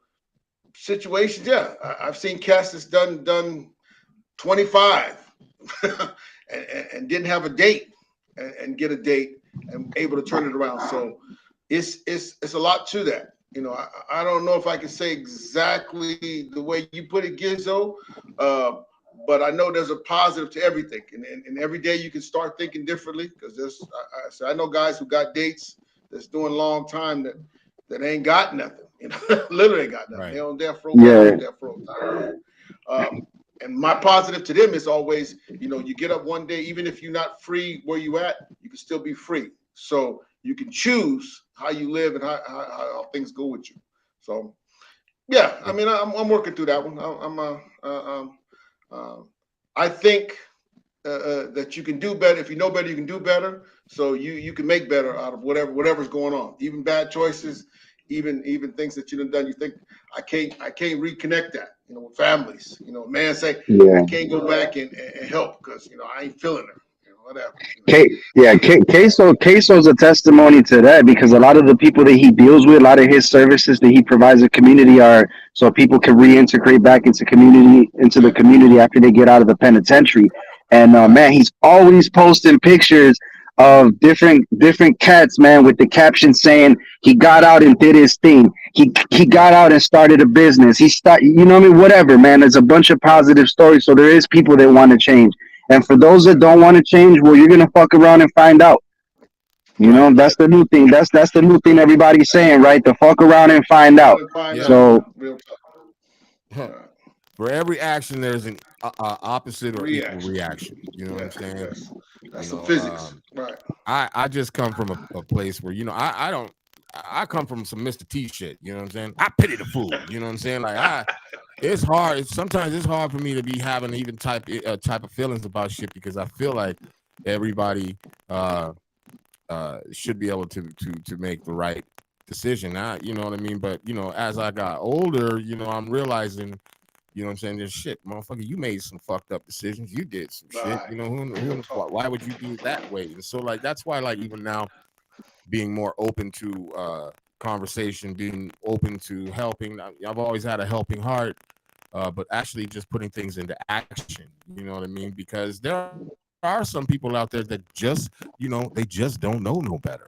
situations, yeah, I've seen cats that's done 25 and didn't have a date and get a date and able to turn it around. So it's a lot to that. You know, I don't know if I can say exactly the way you put it, Gizzo, but I know there's a positive to everything. And every day you can start thinking differently because I know guys who got dates that's doing a long time that ain't got nothing. You know, literally ain't got nothing. Right. They're on death row. Yeah. On death row. And my positive to them is always, you know, you get up one day, even if you're not free where you at, you can still be free. So you can choose how you live and how things go with you. So, yeah, I mean, I'm working through that one. I think that you can do better. If you know better, you can do better. So you can make better out of whatever's going on, even bad choices, even things that you done. You think I can't reconnect that, you know, with families. You know, a man say, I can't go back and help because, you know, I ain't feeling her. You know, whatever. Queso's a testimony to that because a lot of the people that he deals with, a lot of his services that he provides the community are so people can reintegrate back into the community after they get out of the penitentiary. And man, he's always posting pictures of different cats, man, with the caption saying he got out and did his thing. He got out and started a business. You know what I mean? Whatever, man. There's a bunch of positive stories. So there is people that want to change. And for those that don't want to change, well, you're gonna fuck around and find out. You know, that's the new thing. That's the new thing everybody's saying, right? To fuck around and find out. So for every action, there's an opposite or equal reaction. You know what I'm saying? Yes. That's the physics, right? I just come from a place where, you know, I come from some Mr. T shit. You know what I'm saying? I pity the fool. You know what I'm saying? Like it's hard. Sometimes it's hard for me to be having even type of feelings about shit because I feel like everybody should be able to make the right decision. You know what I mean? But, you know, as I got older, you know, I'm realizing, you know what I'm saying, this shit, motherfucker, you made some fucked up decisions. You did some shit. You know, why would you do it that way? And so, like, that's why, like, even now, being more open to conversation, being open to helping. I've always had a helping heart, but actually just putting things into action. You know what I mean? Because there are some people out there that just, you know, they just don't know no better.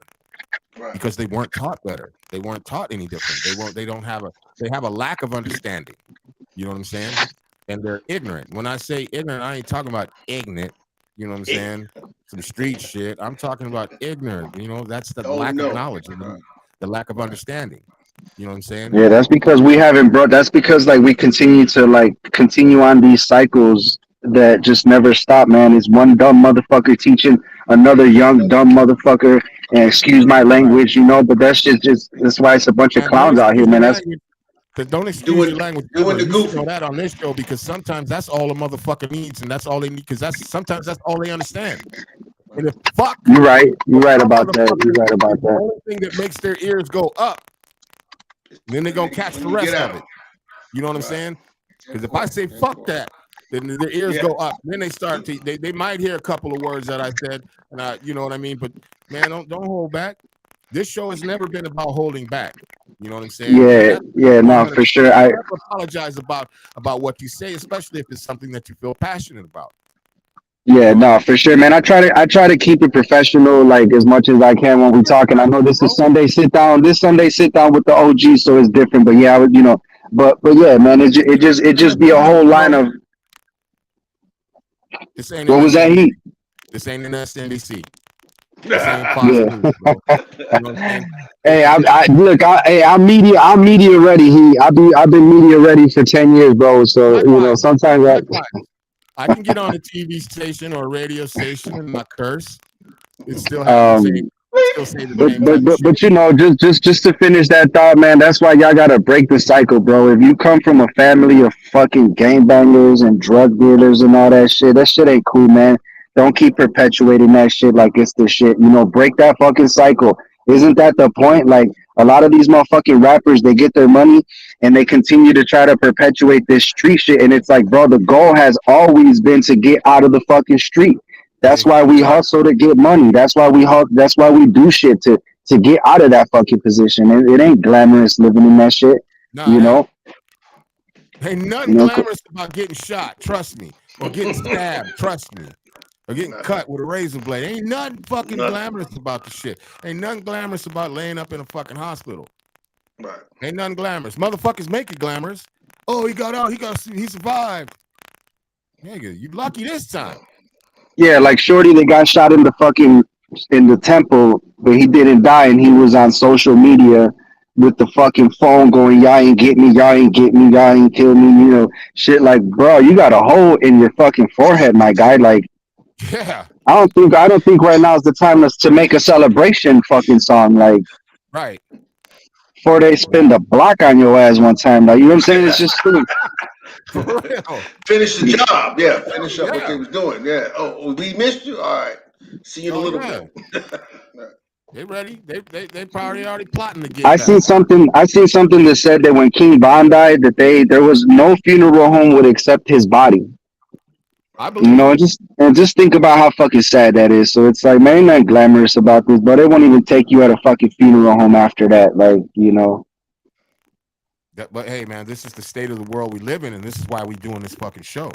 Right. Because they weren't taught better. They weren't taught any different. They have a lack of understanding. You know what I'm saying? And they're ignorant. When I say ignorant, I ain't talking about ignorant. You know what I'm saying? Some street shit. I'm talking about ignorant. You know, that's the lack of knowledge, you know, the lack of understanding. You know what I'm saying? Yeah, that's because we haven't brought. That's because like we continue on these cycles that just never stop, man. It's one dumb motherfucker teaching another young dumb motherfucker, and excuse my language, you know. But that's just that's why it's a bunch of clowns out here, man. That's don't excuse your language. You should know that on this show because sometimes that's all a motherfucker needs, and that's all they need because sometimes that's all they understand. And if fuck, you're right about that. You're right about that. The only thing that makes their ears go up, then they're gonna catch the rest of it. You know what I'm saying? Because if I say fuck that, then their ears go up. Then they start to they might hear a couple of words that I said, and you know what I mean. But man, don't hold back. This show has never been about holding back. You know what I'm saying? Yeah, no, for sure. I never apologize about what you say, especially if it's something that you feel passionate about. Yeah, no, for sure, man. I try to keep it professional, like as much as I can when we talk. And I know this is Sunday sit down. This Sunday sit down with the OG, so it's different. But yeah, you know, but yeah, man, it just be a whole line of. What was that heat? This ain't an SNBC. Hey, I'm media ready. I've been media ready for 10 years, bro. So you know, sometimes I can get on a TV station or a radio station and not curse. It's still happening. But you know, just to finish that thought, man, that's why y'all gotta break the cycle, bro. If you come from a family of fucking gangbangers and drug dealers and all that shit ain't cool, man. Don't keep perpetuating that shit like it's the shit. You know, break that fucking cycle. Isn't that the point? Like a lot of these motherfucking rappers, they get their money and they continue to try to perpetuate this street shit. And it's like, bro, the goal has always been to get out of the fucking street. That's why we hustle to get money. That's why we do shit to to get out of that fucking position. It ain't glamorous living in that shit, Nah, you know. ain't nothing You know, glamorous about getting shot. Trust me, or getting stabbed. Trust me. Or getting cut with a razor blade. Ain't nothing fucking glamorous about the shit. Ain't nothing glamorous about laying up in a fucking hospital. Right. Ain't nothing glamorous. Motherfuckers make it glamorous. Oh, he got out. He survived. Nigga, you lucky this time. yeah, like Shorty that got shot in the temple, but he didn't die, and he was on social media with the fucking phone going, y'all ain't get me, y'all ain't get me, y'all ain't kill me, you know, shit like, bro, you got a hole in your fucking forehead, my guy. Like, yeah, I don't think right now is the time to make a celebration fucking song, like, right. before they spend a block on your ass one time. Like, you know what I'm saying? It's just true. For real. Finish the job. Yeah, finish up what Yeah. they was doing. Yeah. Oh, we missed you. All right. See you in a little bit. They ready. They probably already plotting to get I back. seen something. I seen something that said that when King Von died, that there was no funeral home would accept his body. I You believe know, it. and just think about how fucking sad that is. So it's like, man, ain't nothing glamorous about this, but they won't even take you at a fucking funeral home after that. Like, you know. But hey, man, this is the state of the world we live in, and this is why we doing this fucking show.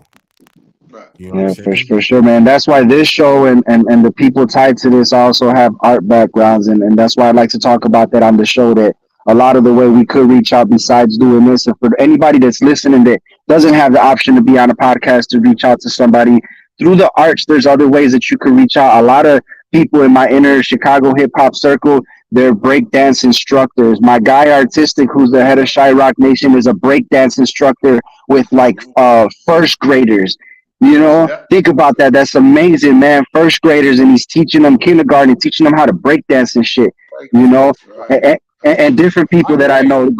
Right. You know Yeah, what I'm saying? for sure, man. That's why this show and the people tied to this also have art backgrounds, and that's why I like to talk about that on the show. That a lot of the way we could reach out besides doing this, and for anybody that's listening that doesn't have the option to be on a podcast to reach out to somebody through the arts, there's other ways that you could reach out. A lot of people in my inner Chicago hip hop circle, they're breakdance instructors. My guy Artistic, who's the head of Shy Rock Nation, is a breakdance instructor with like first graders. You know, think about that. That's amazing, man. First graders, and he's teaching them kindergarten, teaching them how to break dance and shit. You know, and different people that I know.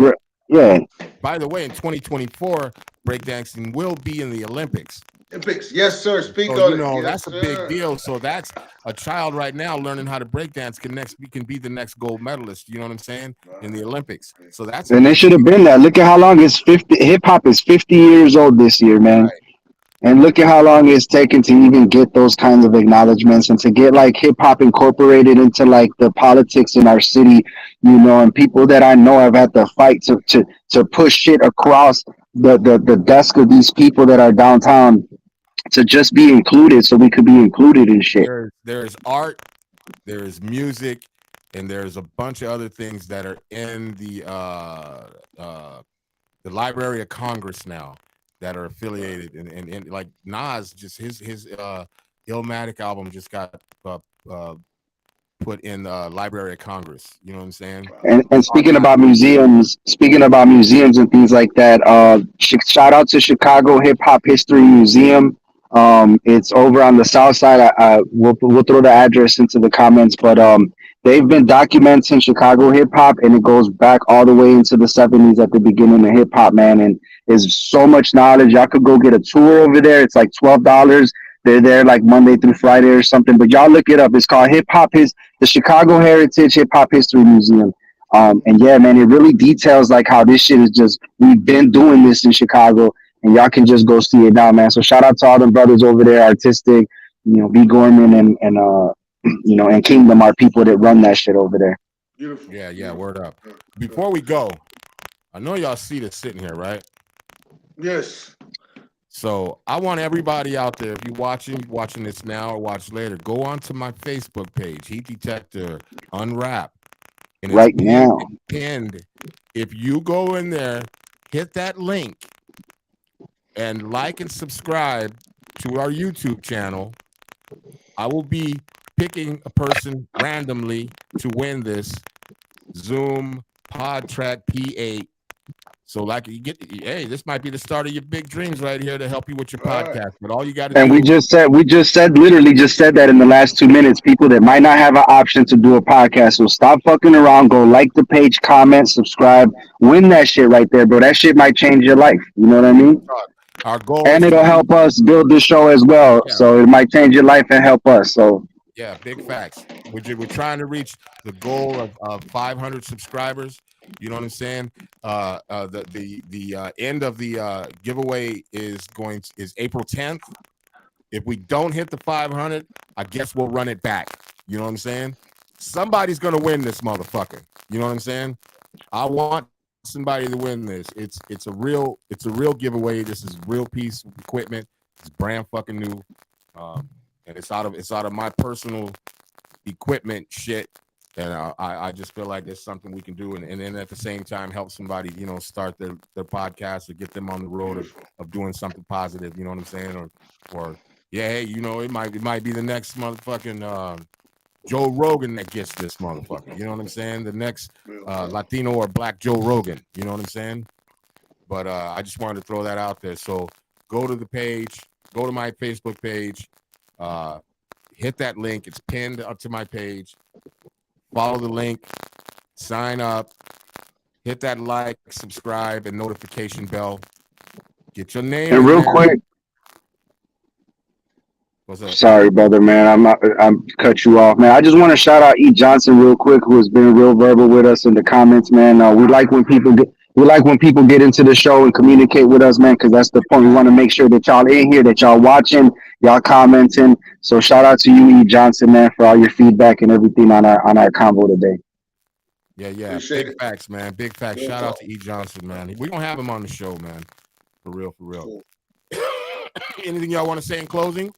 Yeah. By the way, in 2024, breakdancing will be in the Olympics. Olympics, yes, sir. Speak So, on you it. know, Yes, that's a big sir. deal. So that's a child right now learning how to breakdance can be the next gold medalist. You know what I'm saying? In the Olympics. So that's a And they big should have been that. Look at how long it's 50. Hip hop is 50 years old this year, man. Right. And look at how long it's taken to even get those kinds of acknowledgments and to get like hip hop incorporated into like the politics in our city, you know, and people that I know have had to fight to push shit across the desk of these people that are downtown to just be included so we could be included in shit. There's art, there's music, and there's a bunch of other things that are in the Library of Congress now that are affiliated and like Nas, just his Illmatic album just got put in the Library of Congress. You know what I'm saying? And speaking about museums and things like that, shout out to Chicago Hip Hop History Museum. It's over on the south side. We'll throw the address into the comments, but they've been documenting Chicago hip hop, and it goes back all the way into the '70s at the beginning of hip hop, man. And there's so much knowledge. Y'all could go get a tour over there. It's like $12. They're there like Monday through Friday or something. But y'all look it up. It's called the Chicago Heritage Hip Hop History Museum. And yeah, man, it really details like how this shit is just, we've been doing this in Chicago, and y'all can just go see it now, man. So shout out to all them brothers over there, Artistic, you know, B Gorman and you know, and Kingdom are people that run that shit over there. Beautiful. Yeah, Beautiful. word up. Before we go, I know y'all see this sitting here, right? Yes. So I want everybody out there, if you're watching this now or watch later, go onto my Facebook page, Heat Detector Unwrap. And it's right now. pinned. If you go in there, hit that link and like and subscribe to our YouTube channel, I will be picking a person randomly to win this Zoom PodTrack P8. So like you get, hey, this might be the start of your big dreams right here to help you with your podcast. But all you got to And do, literally just said that in the last 2 minutes. People that might not have an option to do a podcast, so stop fucking around. Go like the page, comment, subscribe, win that shit right there, bro. That shit might change your life. You know what I mean? our goal And is it'll help us build the show as well. Yeah. So it might change your life and help us. So yeah, big facts. We're trying to reach the goal of 500 subscribers. You know what I'm saying? The end of the giveaway is April 10th. If we don't hit the 500, I guess we'll run it back. You know what I'm saying? somebody's gonna win this motherfucker. You know what I'm saying? I want somebody to win this. It's a real giveaway. This is real piece of equipment. It's brand fucking new, and it's out of my personal equipment shit. And I just feel like there's something we can do, and then at the same time help somebody, start their podcast or get them on the road of doing something positive. You know what I'm saying? Or yeah, hey, it might be the next motherfucking Joe Rogan that gets this motherfucker. You know what I'm saying? The next Latino or Black Joe Rogan. You know what I'm saying? But I just wanted to throw that out there. So go to the page, go to my Facebook page, hit that link. It's pinned up to my page. Follow the link, sign up, hit that like, subscribe, and notification bell. Get your name. And real quick. What's up? Sorry, brother, man. I'm cut you off, man. I just want to shout out E. Johnson real quick, who has been real verbal with us in the comments, man. We like when people get into the show and communicate with us, man, because that's the point. We want to make sure that y'all in here, that y'all watching, y'all commenting. So shout out to you, E. Johnson, man, for all your feedback and everything on our convo today. Yeah. Appreciate Big facts, man. Big facts. Shout out to E. Johnson, man. We're gonna have him on the show, man. For real. Cool. Anything y'all want to say in closing?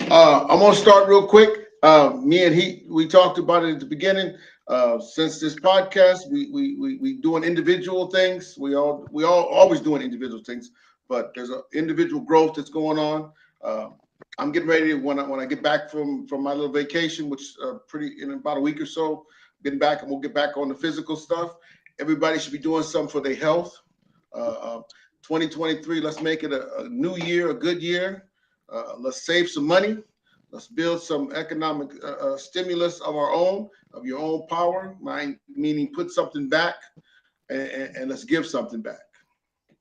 I'm gonna start real quick. Me and we talked about it at the beginning. Since this podcast, we doing individual things. We all always doing individual things, but there's an individual growth that's going on. I'm getting ready to, when I get back from my little vacation, which in about a week or so, getting back, and we'll get back on the physical stuff. Everybody should be doing something for their health. 2023, let's make it a new year, a good year. Let's save some money. Let's build some economic stimulus of our own, of your own power, meaning put something back, and let's give something back.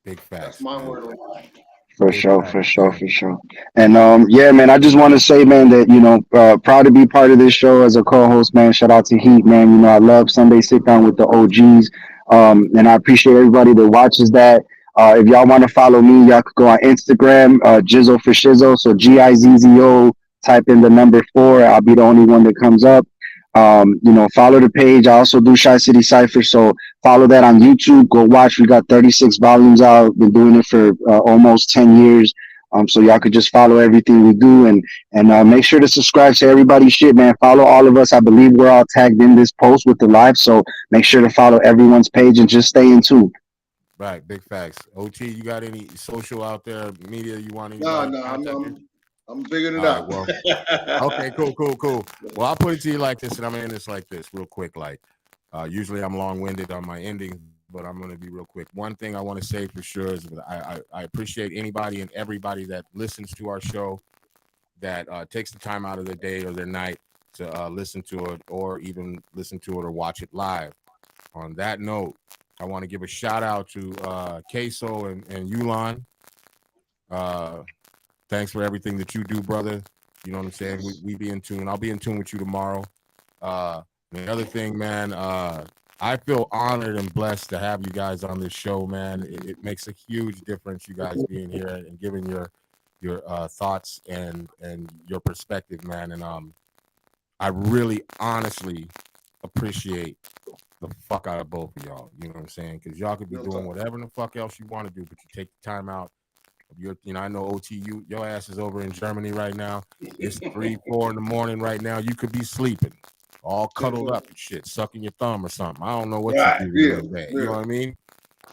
Big facts. That's my word on life. For sure. And yeah, man, I just want to say, man, that proud to be part of this show as a co-host, man. Shout out to Heat, man. I love Sunday Sit Down with the OGs, and I appreciate everybody that watches that. If y'all want to follow me, y'all could go on Instagram, Jizzo for Shizzo. So Gizzo. Type in the number 4. I'll be the only one that comes up. Follow the page. I also do Shy City Cypher, so follow that on YouTube. Go watch. We got 36 volumes out. Been doing it for almost 10 years. So y'all could just follow everything we do, and make sure to subscribe to everybody's shit, man. Follow all of us. I believe we're all tagged in this post with the live, so make sure to follow everyone's page and just stay in tune. Right, big facts. OT, you got any social out there, media you want to? No, I'm figuring it out. Well, okay, cool. Well, I'll put it to you like this, and I'm in this like this, real quick. Like, usually I'm long-winded on my ending, but I'm going to be real quick. One thing I want to say for sure is that I appreciate anybody and everybody that listens to our show, that takes the time out of their day or their night to listen to it, or even listen to it or watch it live. On that note, I want to give a shout out to Queso and Yulan. Thanks for everything that you do, brother. You know what I'm saying? We be in tune. I'll be in tune with you tomorrow. The other thing, man, I feel honored and blessed to have you guys on this show, man. It makes a huge difference, you guys being here and giving your thoughts and your perspective, man. And I really, honestly appreciate the fuck out of both of y'all. You know what I'm saying? Because y'all could be doing whatever the fuck else you want to do, but you take the time out. I know OT, your ass is over in Germany right now. It's 3, 4 in the morning right now. You could be sleeping, all cuddled up and shit, sucking your thumb or something. I don't know what you do. You know what I mean?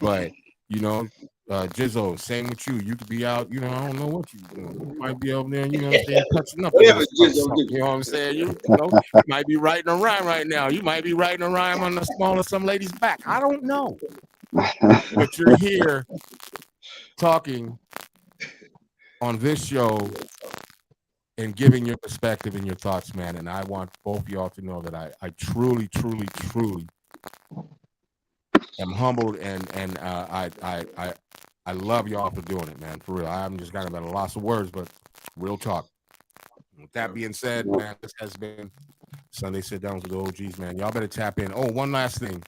But Jizzo, same with you. You could be out. I don't know what you doing. You might be over there. You know what I'm saying? Touching up. You know what I'm saying? You might be writing a rhyme right now. You might be writing a rhyme on the small of some lady's back. I don't know. But you're here talking on this show and giving your perspective and your thoughts, man. And I want both of y'all to know that I truly am humbled, and I love y'all for doing it, man. For real. I'm just kind of at a loss of words, but real talk. With that being said, man, this has been Sunday Sit Downs with the OGs, man. Y'all better tap in. Oh, one last thing.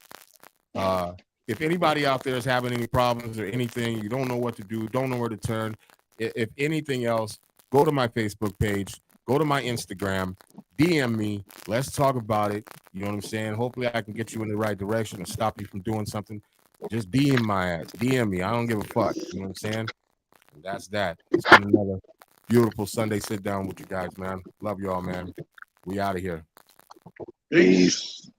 If anybody out there is having any problems or anything, you don't know what to do, don't know where to turn, if anything else, go to my Facebook page, go to my Instagram, DM me. Let's talk about it. You know what I'm saying? Hopefully I can get you in the right direction and stop you from doing something. Just DM my ass. DM me. I don't give a fuck. You know what I'm saying? And that's that. It's been another beautiful Sunday sit down with you guys, man. Love y'all, man. We out of here. Peace.